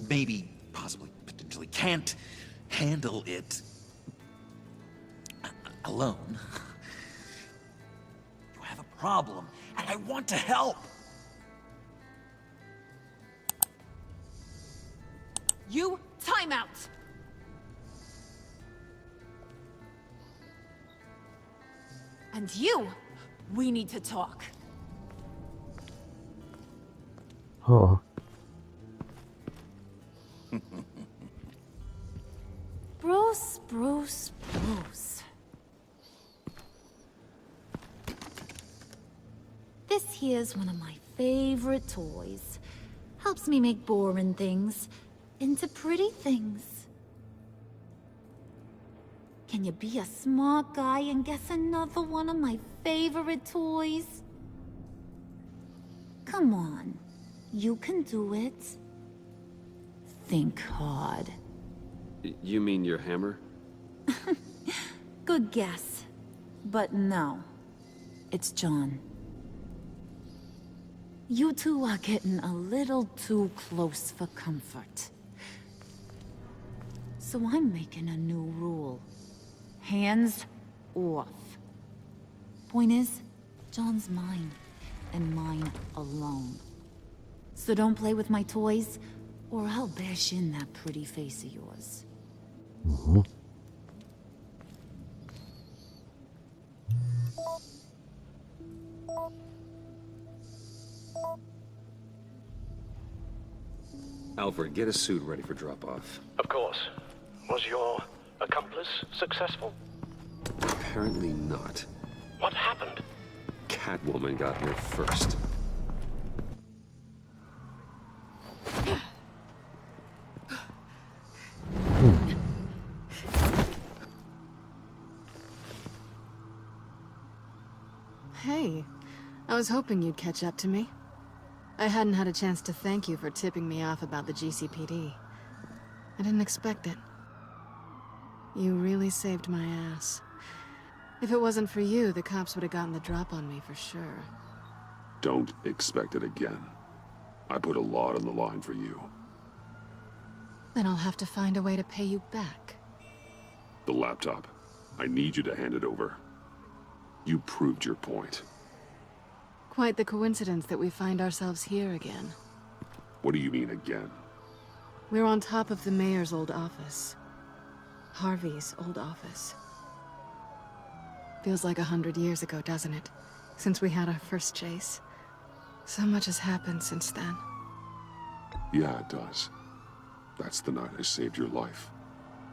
maybe, possibly, potentially can't handle it alone. You have a problem, and I want to help. You, time out! And you, we need to talk. Oh. Bruce, Bruce, Bruce. This here's one of my favorite toys. Helps me make boring things into pretty things. Can you be a smart guy and guess another one of my favorite toys? Come on, you can do it. Think hard. You mean your hammer? Good guess. But no. It's John. You two are getting a little too close for comfort. So I'm making a new rule. Hands off. Point is, John's mine, and mine alone. So don't play with my toys, or I'll bash in that pretty face of yours. Alfred, get a suit ready for drop-off. Of course. Was your accomplice successful? Apparently not. What happened? Catwoman got here first. Hey, I was hoping you'd catch up to me. I hadn't had a chance to thank you for tipping me off about the GCPD. I didn't expect it. You really saved my ass. If it wasn't for you, the cops would have gotten the drop on me for sure. Don't expect it again. I put a lot on the line for you. Then I'll have to find a way to pay you back. The laptop. I need you to hand it over. You proved your point. Quite the coincidence that we find ourselves here again. What do you mean again? We're on top of the mayor's old office. Harvey's old office. Feels like 100 years ago, doesn't it? Since we had our first chase. So much has happened since then. Yeah, it does. That's the night I saved your life.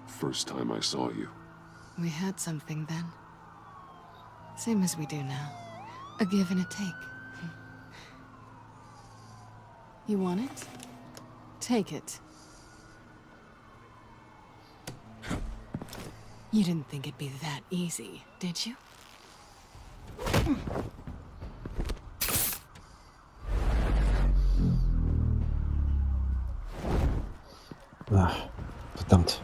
First time I saw you. We had something then. Same as we do now. A give and a take. You want it? Take it. You didn't think it'd be that easy, did you? Ah, verdammt.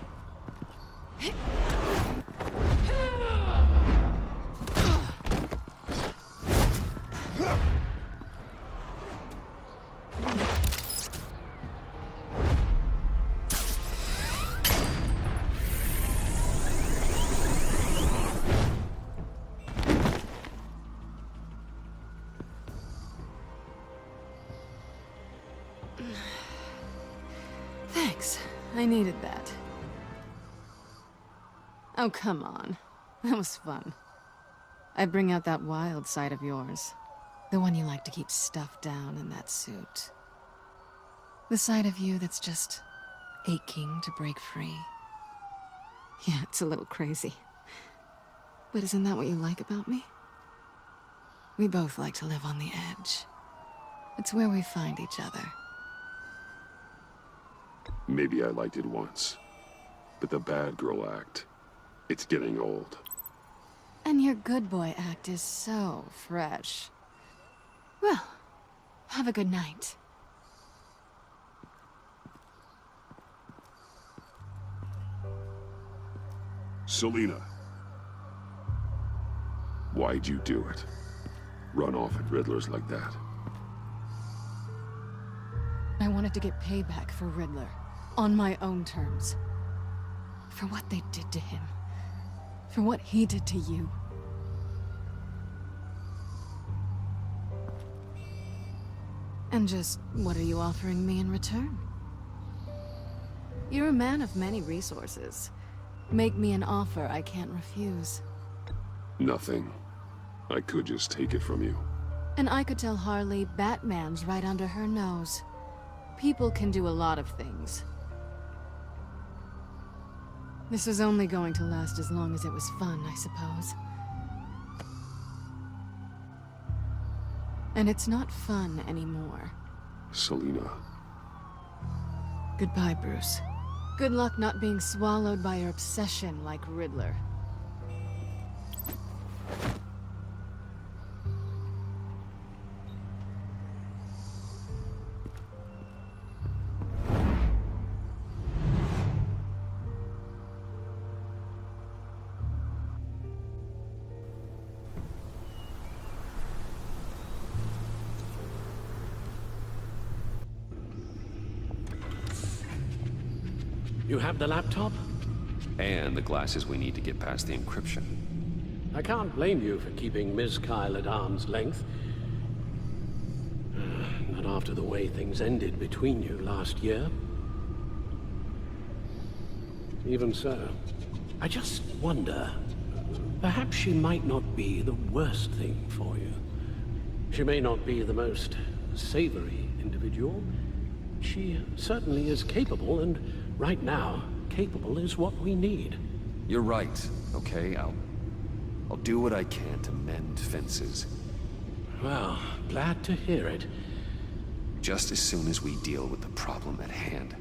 Thanks. I needed that. Oh, come on. That was fun. I bring out that wild side of yours. The one you like to keep stuffed down in that suit. The side of you that's just aching to break free. Yeah, it's a little crazy. But isn't that what you like about me? We both like to live on the edge. It's where we find each other. Maybe I liked it once. But the bad girl act, it's getting old. And your good boy act is so fresh. Well, have a good night. Selina. Why'd you do it? Run off at Riddlers like that? wanted to get payback for Riddler. On my own terms. For what they did to him. For what he did to you. And just, what are you offering me in return? You're a man of many resources. Make me an offer I can't refuse. Nothing. I could just take it from you. And I could tell Harley Batman's right under her nose. People can do a lot of things. This was only going to last as long as it was fun, I suppose. And it's not fun anymore. Selina. Goodbye, Bruce. Good luck not being swallowed by your obsession like Riddler. You have the laptop? And the glasses we need to get past the encryption. I can't blame you for keeping Ms. Kyle at arm's length. Not after the way things ended between you last year. Even so, I just wonder, perhaps she might not be the worst thing for you. She may not be the most savory individual. She certainly is capable, and right now, capable is what we need. You're right, okay? I'll do what I can to mend fences. Well, glad to hear it. Just as soon as we deal with the problem at hand.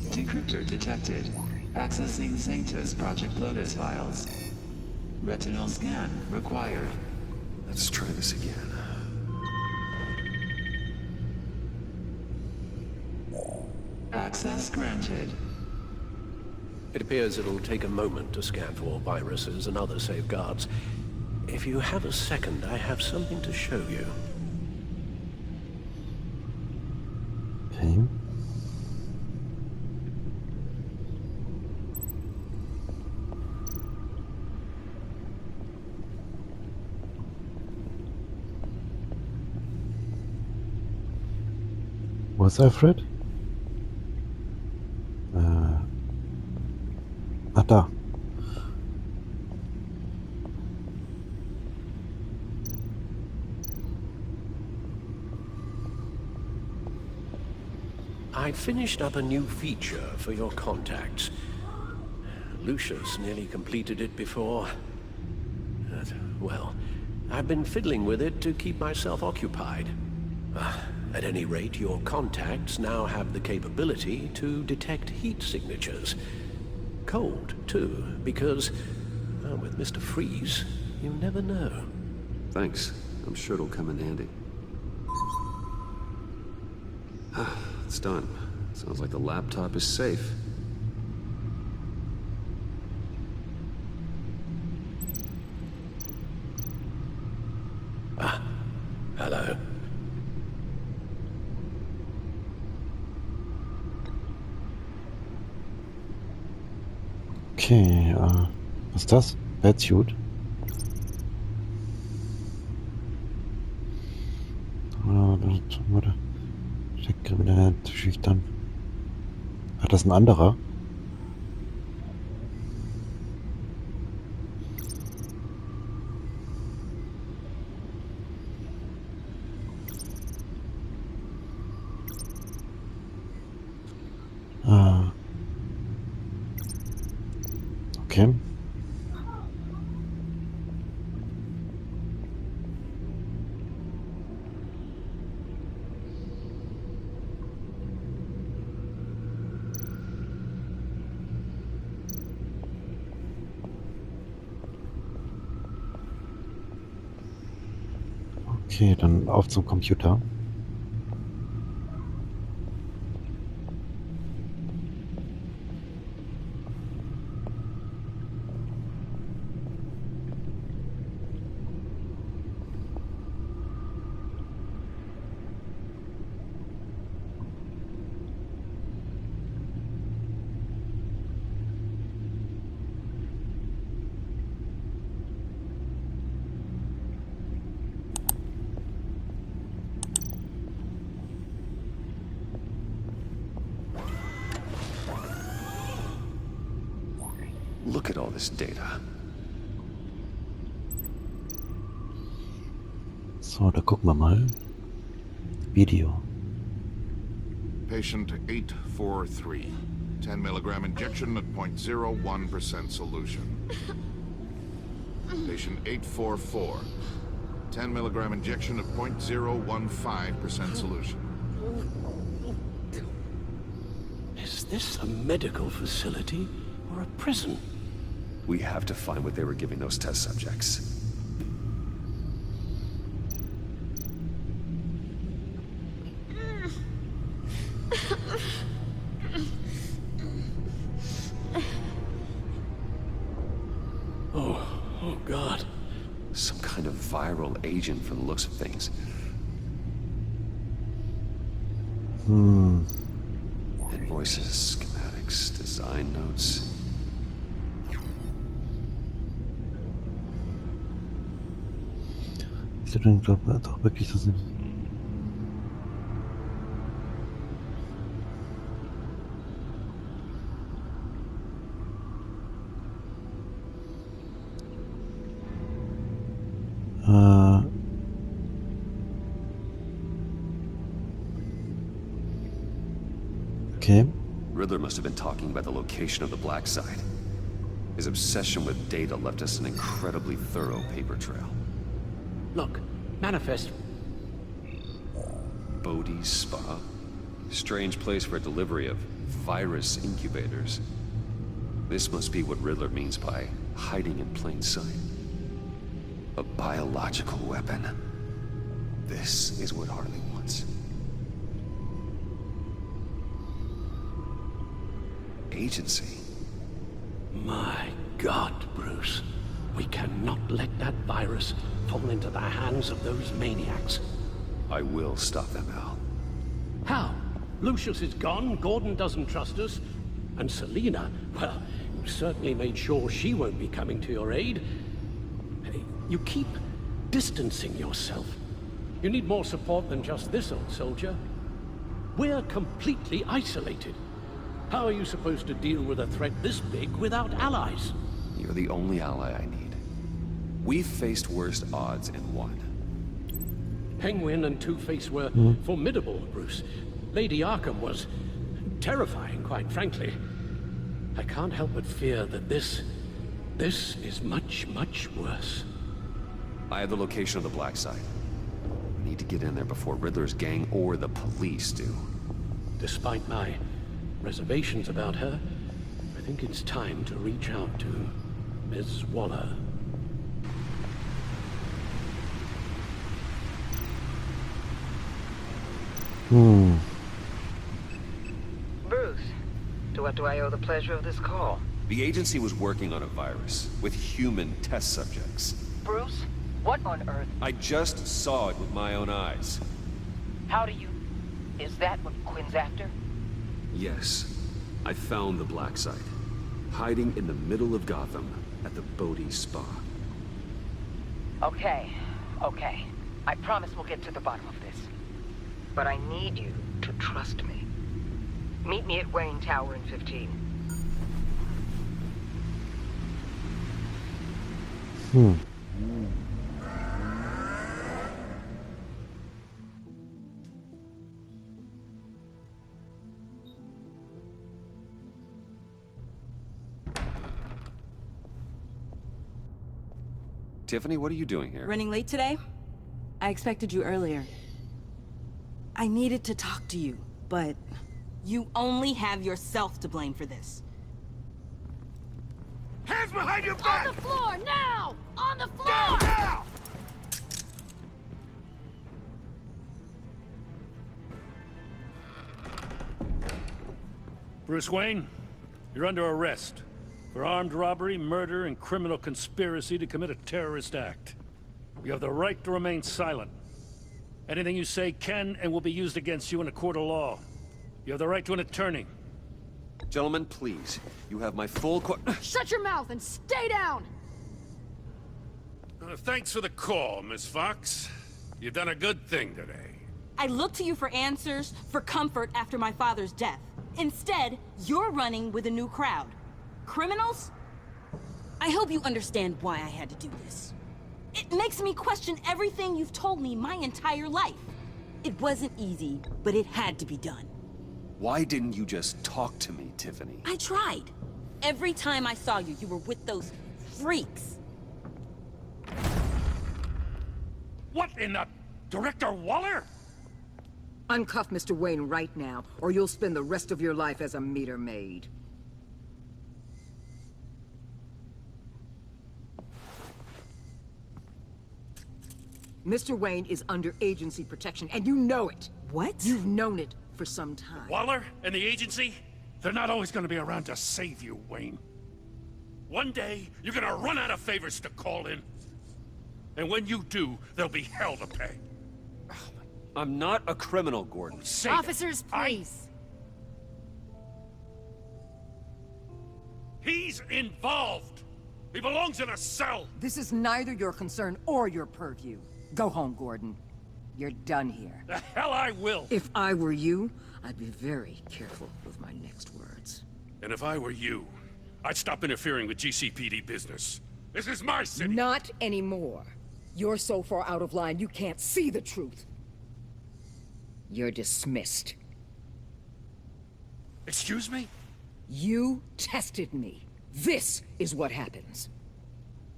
Decryptor detected. Accessing Sanctus Project Lotus files. Retinal scan required. Let's try this again. Access granted. It appears it'll take a moment to scan for viruses and other safeguards. If you have a second, I have something to show you. Okay. Was Alfred? Ach, da. I finished up a new feature for your contacts. Lucius nearly completed it before. Well, I've been fiddling with it to keep myself occupied. At any rate, your contacts now have the capability to detect heat signatures. Cold, too, because, well, with Mr. Freeze, you never know. Thanks. I'm sure it'll come in handy. It's done. Sounds like the laptop is safe. Hello. Okay, was ist das? Batsuit. Kriminell zu schüchtern. Ach, das ist ein anderer. Okay. Okay, dann auf zum Computer. all this data? So, da gucken wir mal. Video. Patient 843. 10 milligram injection at 0.01% solution. Patient 844. 10 milligram injection at 0.015% solution. Is this a medical facility or a prison? We have to find what they were giving those test subjects. Oh God. Some kind of viral agent from the looks of things. Invoices, schematics, design notes. Ist das denn doch wirklich so Sinn? Okay. Riddler must have been talking about the location of the black site. His obsession with data left us an incredibly thorough paper trail. Look, manifest. Bodhi's Spa? Strange place for a delivery of virus incubators. This must be what Riddler means by hiding in plain sight. A biological weapon. This is what Harley wants. Agency. My God, Bruce. We cannot let that virus fall into the hands of those maniacs. I will stop them, Al. How? Lucius is gone, Gordon doesn't trust us, and Selina, well, you certainly made sure she won't be coming to your aid. You keep distancing yourself. You need more support than just this old soldier. We're completely isolated. How are you supposed to deal with a threat this big without allies? You're the only ally I need. We've faced worst odds and won. Penguin and Two-Face were formidable, Bruce. Lady Arkham was terrifying, quite frankly. I can't help but fear that this is much, much worse. I have the location of the black site. We need to get in there before Riddler's gang or the police do. Despite my reservations about her, I think it's time to reach out to Ms. Waller. Bruce, to what do I owe the pleasure of this call? The agency was working on a virus with human test subjects. Bruce, what on earth? I just saw it with my own eyes. How do you... Is that what Quinn's after? Yes, I found the black site, hiding in the middle of Gotham at the Bodhi Spa. Okay. I promise we'll get to the bottom of this. But I need you to trust me. Meet me at Wayne Tower in 15. Tiffany, what are you doing here? Running late today? I expected you earlier. I needed to talk to you, but you only have yourself to blame for this. Hands behind your back! On the floor, now! On the floor! Down, now! Bruce Wayne, you're under arrest for armed robbery, murder, and criminal conspiracy to commit a terrorist act. You have the right to remain silent. Anything you say can and will be used against you in a court of law. You have the right to an attorney. Gentlemen, please. You have my full Shut your mouth and stay down! Thanks for the call, Miss Fox. You've done a good thing today. I look to you for answers, for comfort after my father's death. Instead, you're running with a new crowd. Criminals? I hope you understand why I had to do this. It makes me question everything you've told me my entire life. It wasn't easy, but it had to be done. Why didn't you just talk to me, Tiffany? I tried. Every time I saw you, you were with those freaks. What in the... Director Waller? Uncuff Mr. Wayne right now, or you'll spend the rest of your life as a meter maid. Mr. Wayne is under agency protection, and you know it. What? You've known it for some time. Waller and the agency? They're not always gonna be around to save you, Wayne. One day, you're gonna run out of favors to call in. And when you do, there'll be hell to pay. I'm not a criminal, Gordon. Say Officers, please. He's involved. He belongs in a cell. This is neither your concern or your purview. Go home, Gordon. You're done here. The hell I will. If I were you, I'd be very careful with my next words. And if I were you, I'd stop interfering with GCPD business. This is my city. Not anymore. You're so far out of line, you can't see the truth. You're dismissed. Excuse me? You tested me. This is what happens.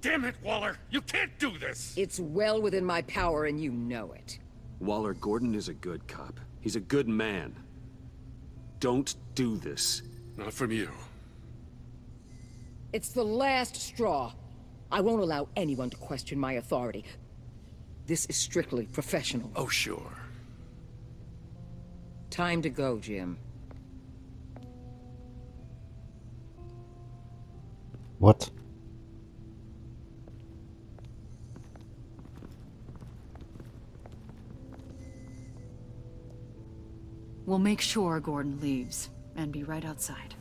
Damn it, Waller! You can't do this! It's well within my power and you know it. Waller, Gordon is a good cop. He's a good man. Don't do this. Not from you. It's the last straw. I won't allow anyone to question my authority. This is strictly professional. Oh, sure. Time to go, Jim. What? We'll make sure Gordon leaves, and be right outside.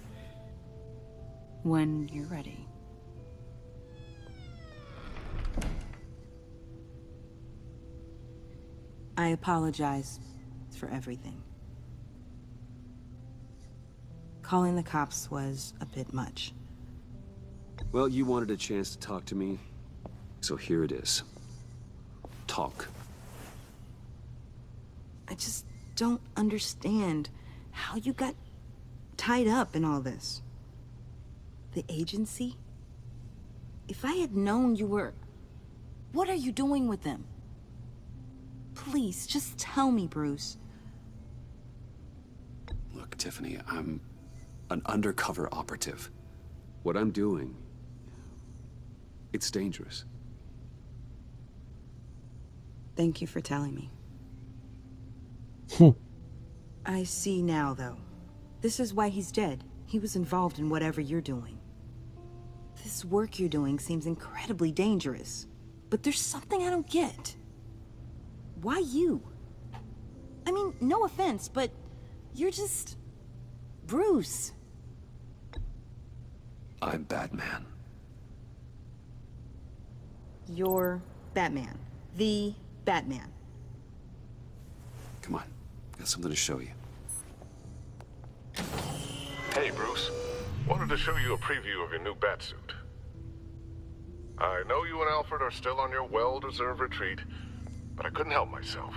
When you're ready. I apologize for everything. Calling the cops was a bit much. Well, you wanted a chance to talk to me, so here it is. Talk. I just don't understand how you got tied up in all this. The agency? If I had known you were... What are you doing with them? Please, just tell me, Bruce. Look, Tiffany, I'm an undercover operative. What I'm doing, it's dangerous. Thank you for telling me. I see now, though. This is why he's dead. He was involved in whatever you're doing. This work you're doing seems incredibly dangerous. But there's something I don't get. Why you? I mean, no offense, but you're just... Bruce. I'm Batman. You're Batman. The Batman. Come on, got something to show you. Hey, Bruce. Wanted to show you a preview of your new Batsuit. I know you and Alfred are still on your well-deserved retreat, but I couldn't help myself.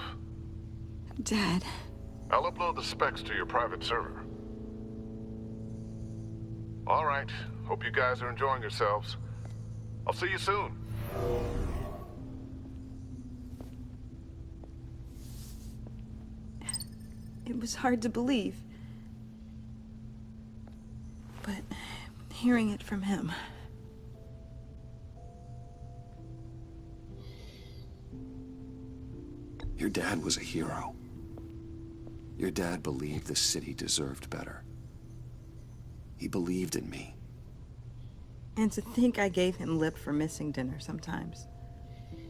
Dad. I'll upload the specs to your private server. All right. Hope you guys are enjoying yourselves. I'll see you soon. It was hard to believe. But hearing it from him... Your dad was a hero. Your dad believed the city deserved better. He believed in me. And to think I gave him lip for missing dinner sometimes.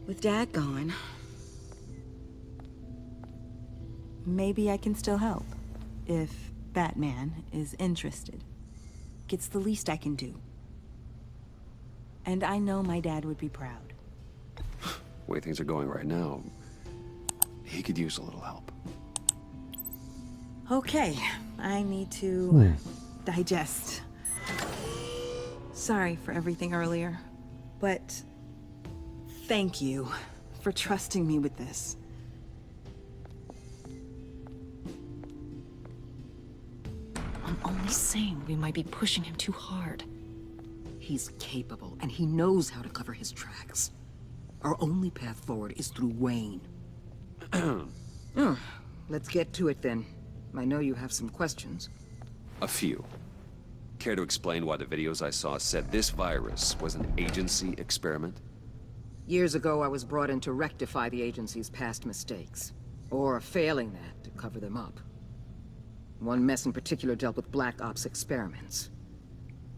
With Dad gone... Maybe I can still help. If Batman is interested. It's the least I can do. And I know my dad would be proud. The way things are going right now, he could use a little help. Okay, I need to digest. Sorry for everything earlier. But thank you for trusting me with this. I'm only saying we might be pushing him too hard. He's capable, and he knows how to cover his tracks. Our only path forward is through Wayne. Let's get to it then. I know you have some questions. A few. Care to explain why the videos I saw said this virus was an agency experiment? Years ago, I was brought in to rectify the agency's past mistakes. Or failing that, to cover them up. One mess in particular dealt with Black Ops experiments.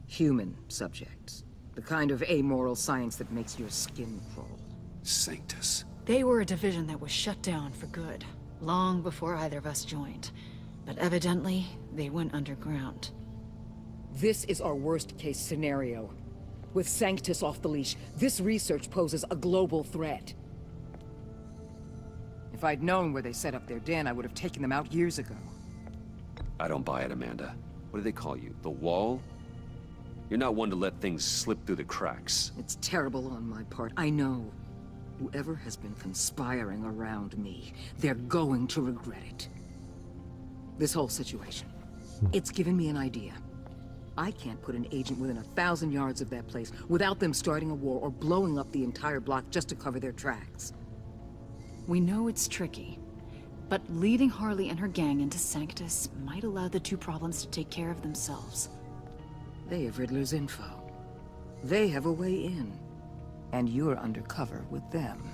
Human subjects. The kind of amoral science that makes your skin crawl. Sanctus. They were a division that was shut down for good, long before either of us joined. But evidently, they went underground. This is our worst-case scenario. With Sanctus off the leash, this research poses a global threat. If I'd known where they set up their den, I would have taken them out years ago. I don't buy it, Amanda. What do they call you? The Wall? You're not one to let things slip through the cracks. It's terrible on my part, I know. Whoever has been conspiring around me, they're going to regret it. This whole situation, it's given me an idea. I can't put an agent within 1,000 yards of that place without them starting a war or blowing up the entire block just to cover their tracks. We know it's tricky, but leading Harley and her gang into Sanctus might allow the two problems to take care of themselves. They have Riddler's info. They have a way in. And you're undercover with them.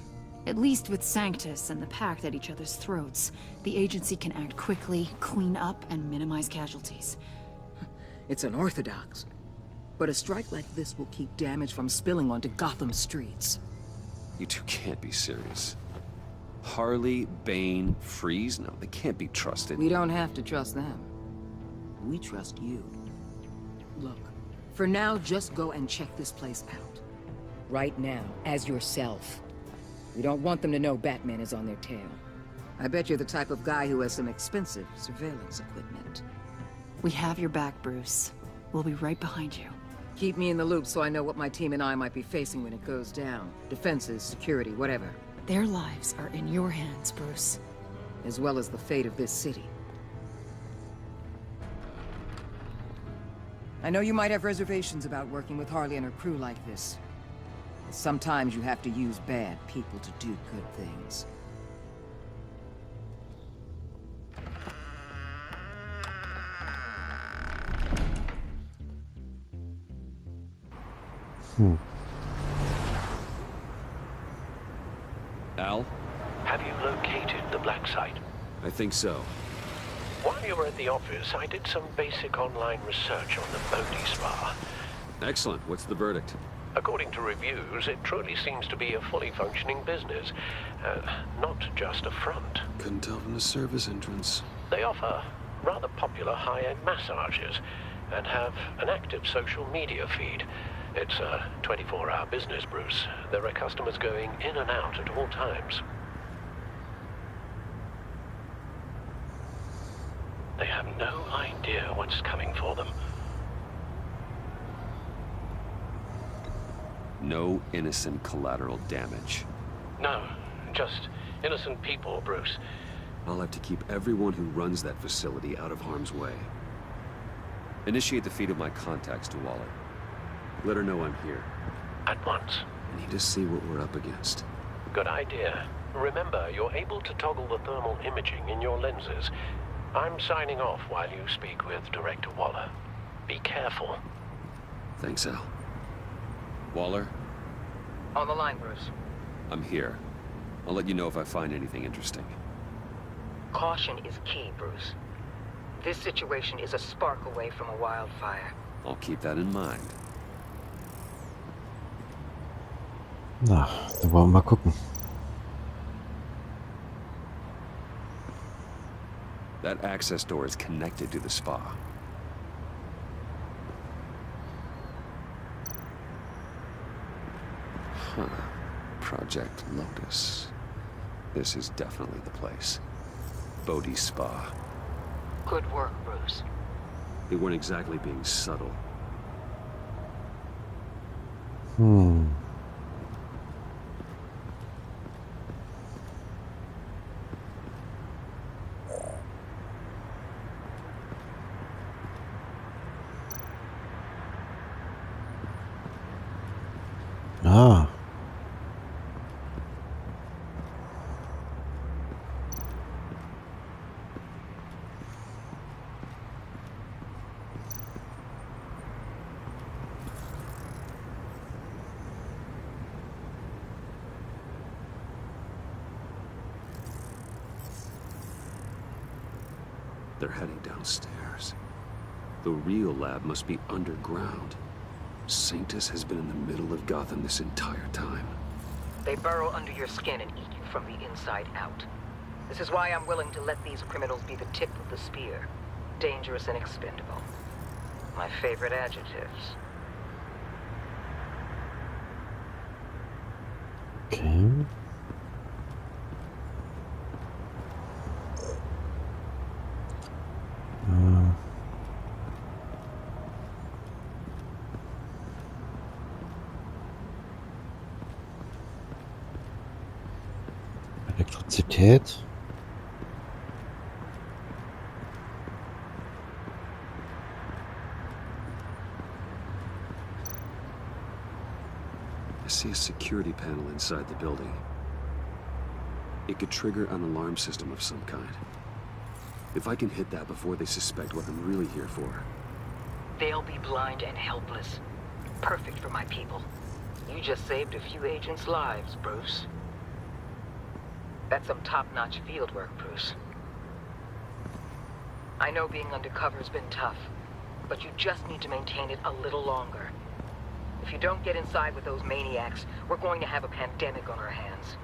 At least with Sanctus and the Pact at each other's throats, the agency can act quickly, clean up, and minimize casualties. It's unorthodox. But a strike like this will keep damage from spilling onto Gotham streets. You two can't be serious. Harley, Bane, Freeze? No, they can't be trusted. We don't have to trust them. We trust you. Look, for now, just go and check this place out. Right now, as yourself. We don't want them to know Batman is on their tail. I bet you're the type of guy who has some expensive surveillance equipment. We have your back, Bruce. We'll be right behind you. Keep me in the loop so I know what my team and I might be facing when it goes down. Defenses, security, whatever. Their lives are in your hands, Bruce. As well as the fate of this city. I know you might have reservations about working with Harley and her crew like this. Sometimes you have to use bad people to do good things. Al? Have you located the black site? I think so. While you were at the office, I did some basic online research on the Bodhi Spa. Excellent. What's the verdict? According to reviews, it truly seems to be a fully functioning business. Not just a front. Couldn't tell from the service entrance. They offer rather popular high-end massages and have an active social media feed. It's a 24-hour business, Bruce. There are customers going in and out at all times. They have no idea what's coming for them. No innocent collateral damage. No, just innocent people, Bruce. I'll have to keep everyone who runs that facility out of harm's way. Initiate the feed of my contacts to Waller. Let her know I'm here. At once. I need to see what we're up against. Good idea. Remember, you're able to toggle the thermal imaging in your lenses. I'm signing off while you speak with Director Waller. Be careful. Thanks, Al. Waller? On the line, Bruce. I'm here. I'll let you know if I find anything interesting. Caution is key, Bruce. This situation is a spark away from a wildfire. I'll keep that in mind. Na, dann wollen wir mal gucken. That access door is connected to the spa. Huh. Project Lotus. This is definitely the place. Bodhi Spa. Good work, Bruce. They weren't exactly being subtle. They're heading downstairs. The real lab must be underground. Sanctus has been in the middle of Gotham this entire time. They burrow under your skin and eat you from the inside out. This is why I'm willing to let these criminals be the tip of the spear. Dangerous and expendable. My favorite adjectives. Okay. Elektrizität. I see a security panel inside the building. It could trigger an alarm system of some kind. If I can hit that before they suspect what I'm really here for. They'll be blind and helpless. Perfect for my people. You just saved a few agents' lives, Bruce. That's some top-notch field work, Bruce. I know being undercover's been tough, but you just need to maintain it a little longer. If you don't get inside with those maniacs, we're going to have a pandemic on our hands.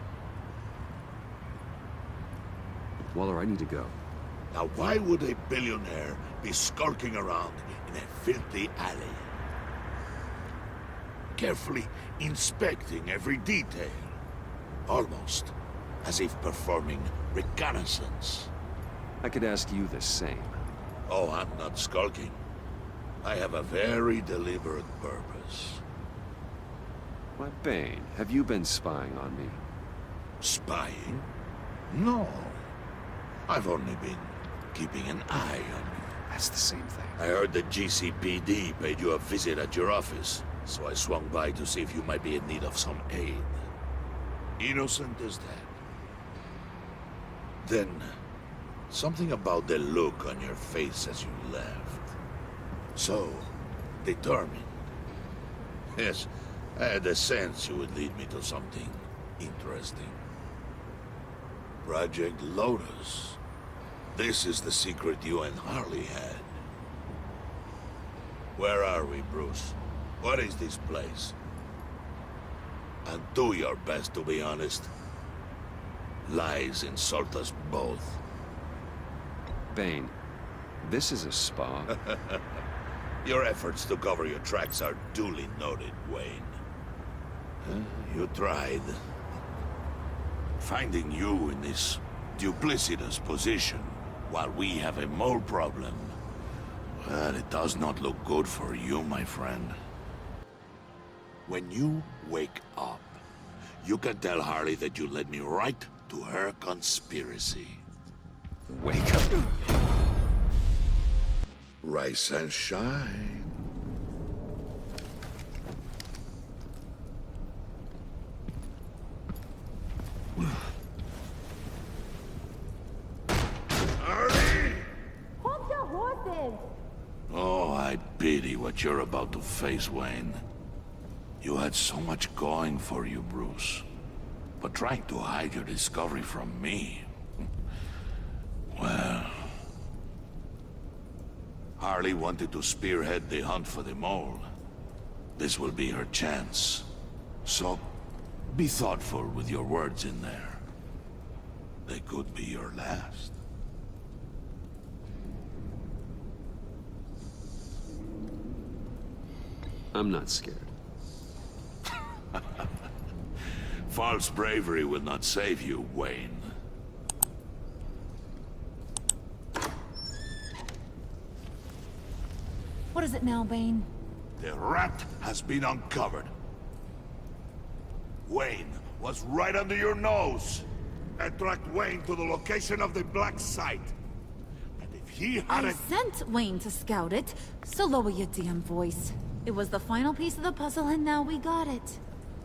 Waller, I need to go. Now why would a billionaire be skulking around in a filthy alley? Carefully inspecting every detail. Almost as if performing reconnaissance. I could ask you the same. Oh, I'm not skulking. I have a very deliberate purpose. Why, Bane, have you been spying on me? Spying? No. I've only been keeping an eye on you. That's the same thing. I heard the GCPD paid you a visit at your office, so I swung by to see if you might be in need of some aid. Innocent as that. Then, something about the look on your face as you left. So, determined. Yes, I had a sense you would lead me to something interesting. Project Lotus. This is the secret you and Harley had. Where are we, Bruce? What is this place? And do your best to be honest. Lies insult us both. Bane, this is a spa. Your efforts to cover your tracks are duly noted, Wayne. You tried. Finding you in this duplicitous position while we have a mole problem. Well, it does not look good for you, my friend. When you wake up, you can tell Harley that you led me right to her conspiracy. Wake up. Rise and shine. Harley! Hold your horses! Oh, I pity what you're about to face, Wayne. You had so much going for you, Bruce. But trying to hide your discovery from me... Well... Harley wanted to spearhead the hunt for the mole. This will be her chance. So, be thoughtful with your words in there. They could be your last. I'm not scared. False bravery will not save you, Wayne. What is it now, Bane? The rat has been uncovered. Wayne was right under your nose. I tracked Wayne to the location of the black site. And if he I hadn't... sent Wayne to scout it, so lower your damn voice. It was the final piece of the puzzle, and now we got it.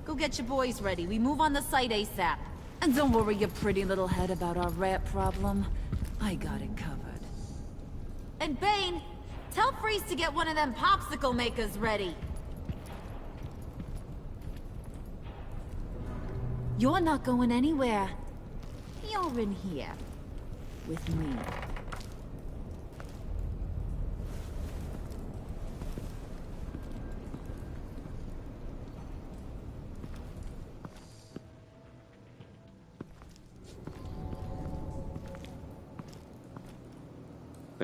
Go get your boys ready. We move on the site ASAP. And don't worry your pretty little head about our rat problem. I got it covered. And Bane, tell Freeze to get one of them popsicle makers ready. You're not going anywhere. You're in here. With me.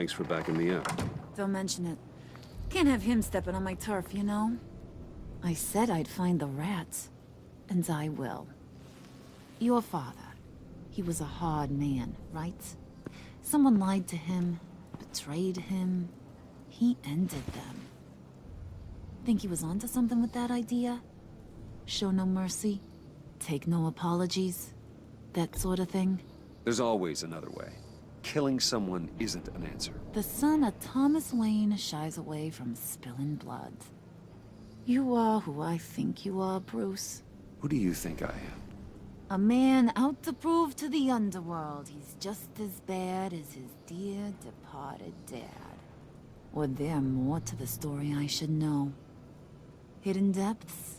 Thanks for backing me up. Don't mention it. Can't have him stepping on my turf, you know? I said I'd find the rats. And I will. Your father. He was a hard man, right? Someone lied to him, betrayed him. He ended them. Think he was onto something with that idea? Show no mercy? Take no apologies? That sort of thing? There's always another way. Killing someone isn't an answer. The son of Thomas Wayne shies away from spilling blood. You are who I think you are, Bruce. Who do you think I am? A man out to prove to the underworld he's just as bad as his dear departed dad. Or there more to the story I should know? Hidden depths?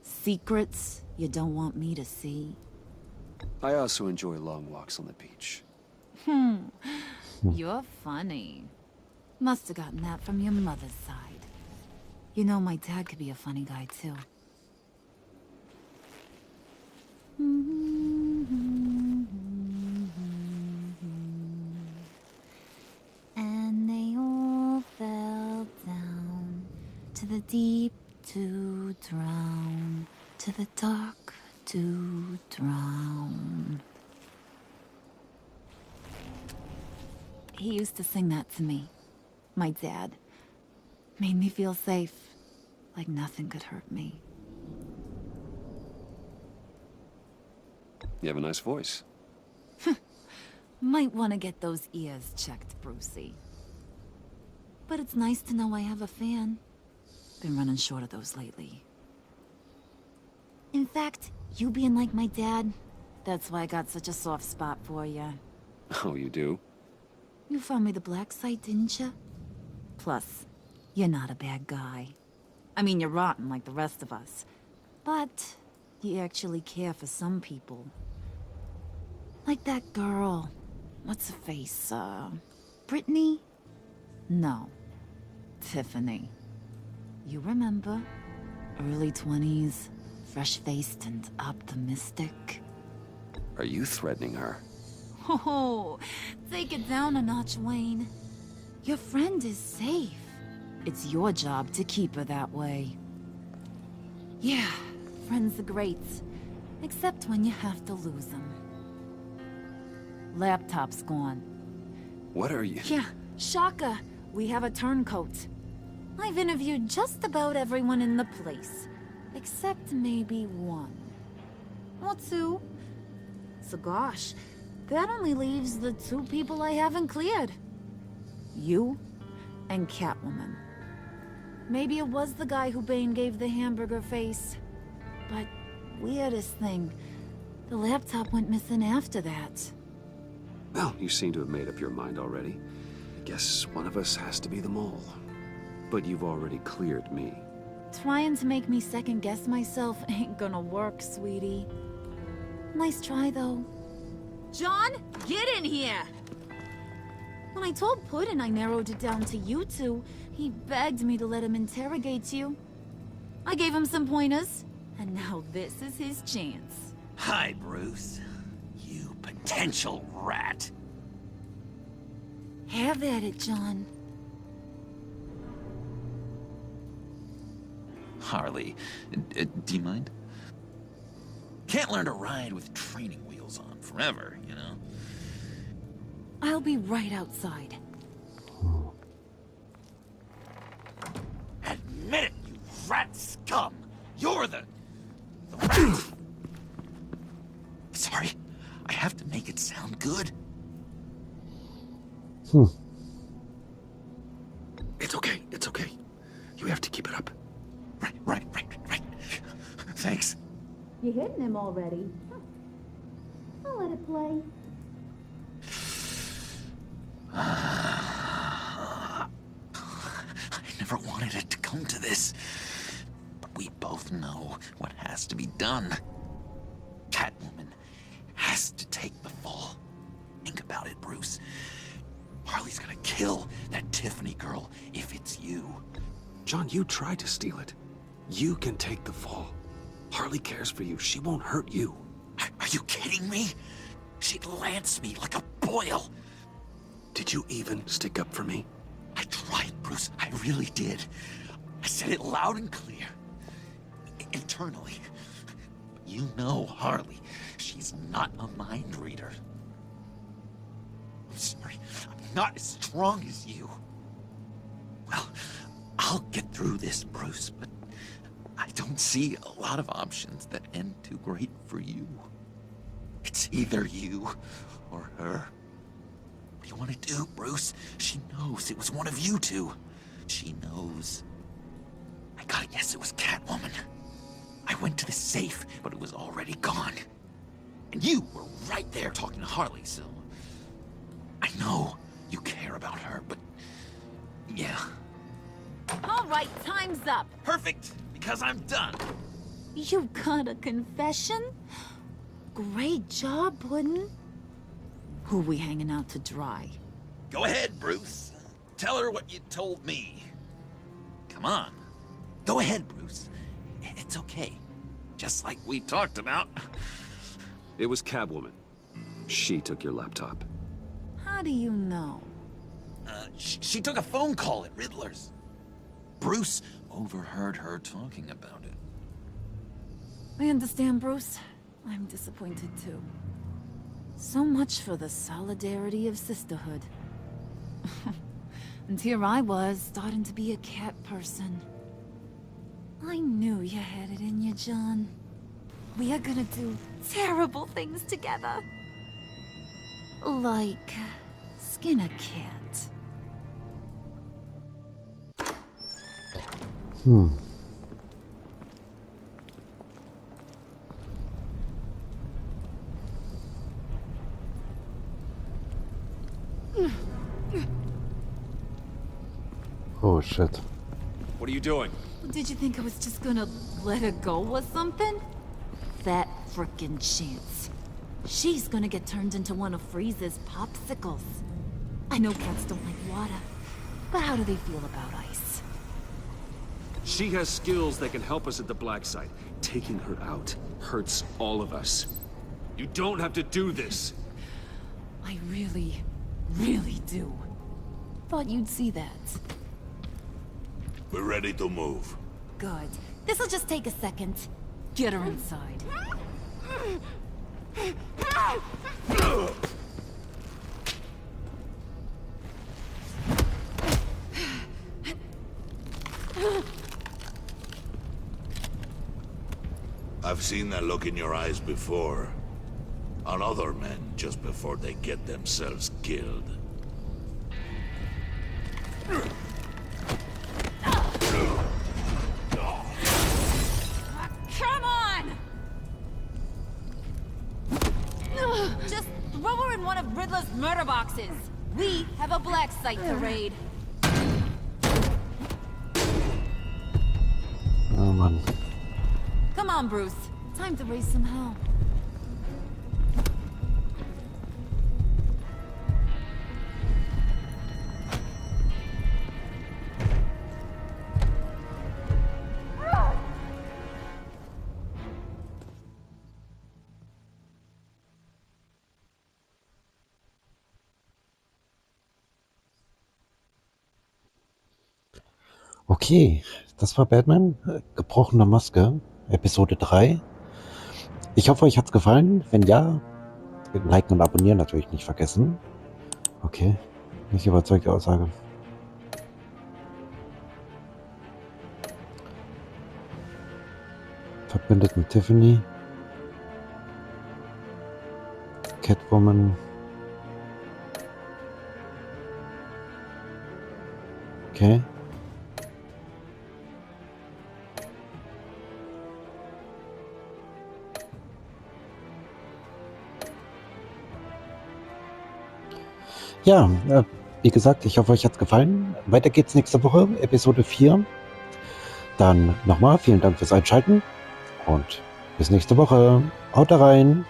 Secrets you don't want me to see? I also enjoy long walks on the beach. You're funny. Must have gotten that from your mother's side. You know, my dad could be a funny guy, too. And they all fell down to the deep to drown, to the dark to drown. He used to sing that to me. My dad. Made me feel safe. Like nothing could hurt me. You have a nice voice. Might want to get those ears checked, Brucey. But it's nice to know I have a fan. Been running short of those lately. In fact, you being like my dad, that's why I got such a soft spot for you. Oh, you do? You found me the black site, didn't you? Plus, you're not a bad guy. I mean, you're rotten like the rest of us. But you actually care for some people. Like that girl. What's her face? Brittany? No. Tiffany. You remember? Early 20s, fresh-faced and optimistic. Are you threatening her? Oh, take it down a notch, Wayne. Your friend is safe. It's your job to keep her that way. Yeah, friends are great. Except when you have to lose them. Laptop's gone. What are you? Yeah, shocker. We have a turncoat. I've interviewed just about everyone in the place. Except maybe one. Or two. So gosh, that only leaves the two people I haven't cleared. You and Catwoman. Maybe it was the guy who Bane gave the hamburger face. But weirdest thing, the laptop went missing after that. Well, you seem to have made up your mind already. Guess one of us has to be the mole. But you've already cleared me. Trying to make me second-guess myself ain't gonna work, sweetie. Nice try, though. John, get in here! When I told Puddin' I narrowed it down to you two, he begged me to let him interrogate you. I gave him some pointers, and now this is his chance. Hi, Bruce. You potential rat. Have at it, John. Harley, do you mind? Can't learn to ride with training wheels on forever, you know? I'll be right outside. Admit it, you rat scum! You're the rat! Sorry, I have to make it sound good. It's okay, it's okay. You have to keep it up. Right. Thanks. You hitting him already? I'll let it play. I never wanted it to come to this. But we both know what has to be done. Catwoman has to take the fall. Think about it, Bruce. Harley's gonna kill that Tiffany girl if it's you. John, you tried to steal it. You can take the fall. Harley cares for you. She won't hurt you. Are you kidding me? She'd lance me like a boil. Did you even stick up for me? I tried, Bruce. I really did. I said it loud and clear. Internally. You know Harley. She's not a mind reader. I'm sorry. I'm not as strong as you. Well, I'll get through this, Bruce, but I don't see a lot of options that end too great for you. It's either you or her. What do you want to do, Bruce? She knows it was one of you two. She knows. I gotta guess it was Catwoman. I went to the safe, but it was already gone. And you were right there talking to Harley, so... I know you care about her, but... yeah. All right, time's up. Perfect, because I'm done. You got a confession? Great job, Puddin'. Who we hanging out to dry? Go ahead, Bruce. Tell her what you told me. Come on. Go ahead, Bruce. It's okay. Just like we talked about. It was Catwoman. She took your laptop. How do you know? She took a phone call at Riddler's. Bruce overheard her talking about it. I understand, Bruce. I'm disappointed too. So much for the solidarity of sisterhood. And here I was, starting to be a cat person. I knew you had it in you, John. We are gonna do terrible things together. Like skin a cat. Oh shit. What are you doing? Did you think I was just gonna let her go or something? That frickin' chance. She's gonna get turned into one of Freeze's popsicles. I know cats don't like water, but how do they feel about ice? She has skills that can help us at the black site. Taking her out hurts all of us. You don't have to do this. I really, really do. Thought you'd see that. We're ready to move. Good. This'll just take a second. Get her inside. I've seen that look in your eyes before. On other men just before they get themselves killed. Come on! Just throw her in one of Riddler's murder boxes. We have a black site to raid. Oh man. Come on, Bruce. Time to raise some hell. Okay, das war Batman, gebrochene Maske, Episode 3. Ich hoffe, euch hat's gefallen. Wenn ja, liken und abonnieren natürlich nicht vergessen. Okay, nicht überzeugte Aussage. Verbündeten Tiffany. Catwoman. Okay. Ja, wie gesagt, ich hoffe, euch hat's gefallen. Weiter geht's nächste Woche, Episode 4. Dann nochmal vielen Dank fürs Einschalten und bis nächste Woche. Haut rein!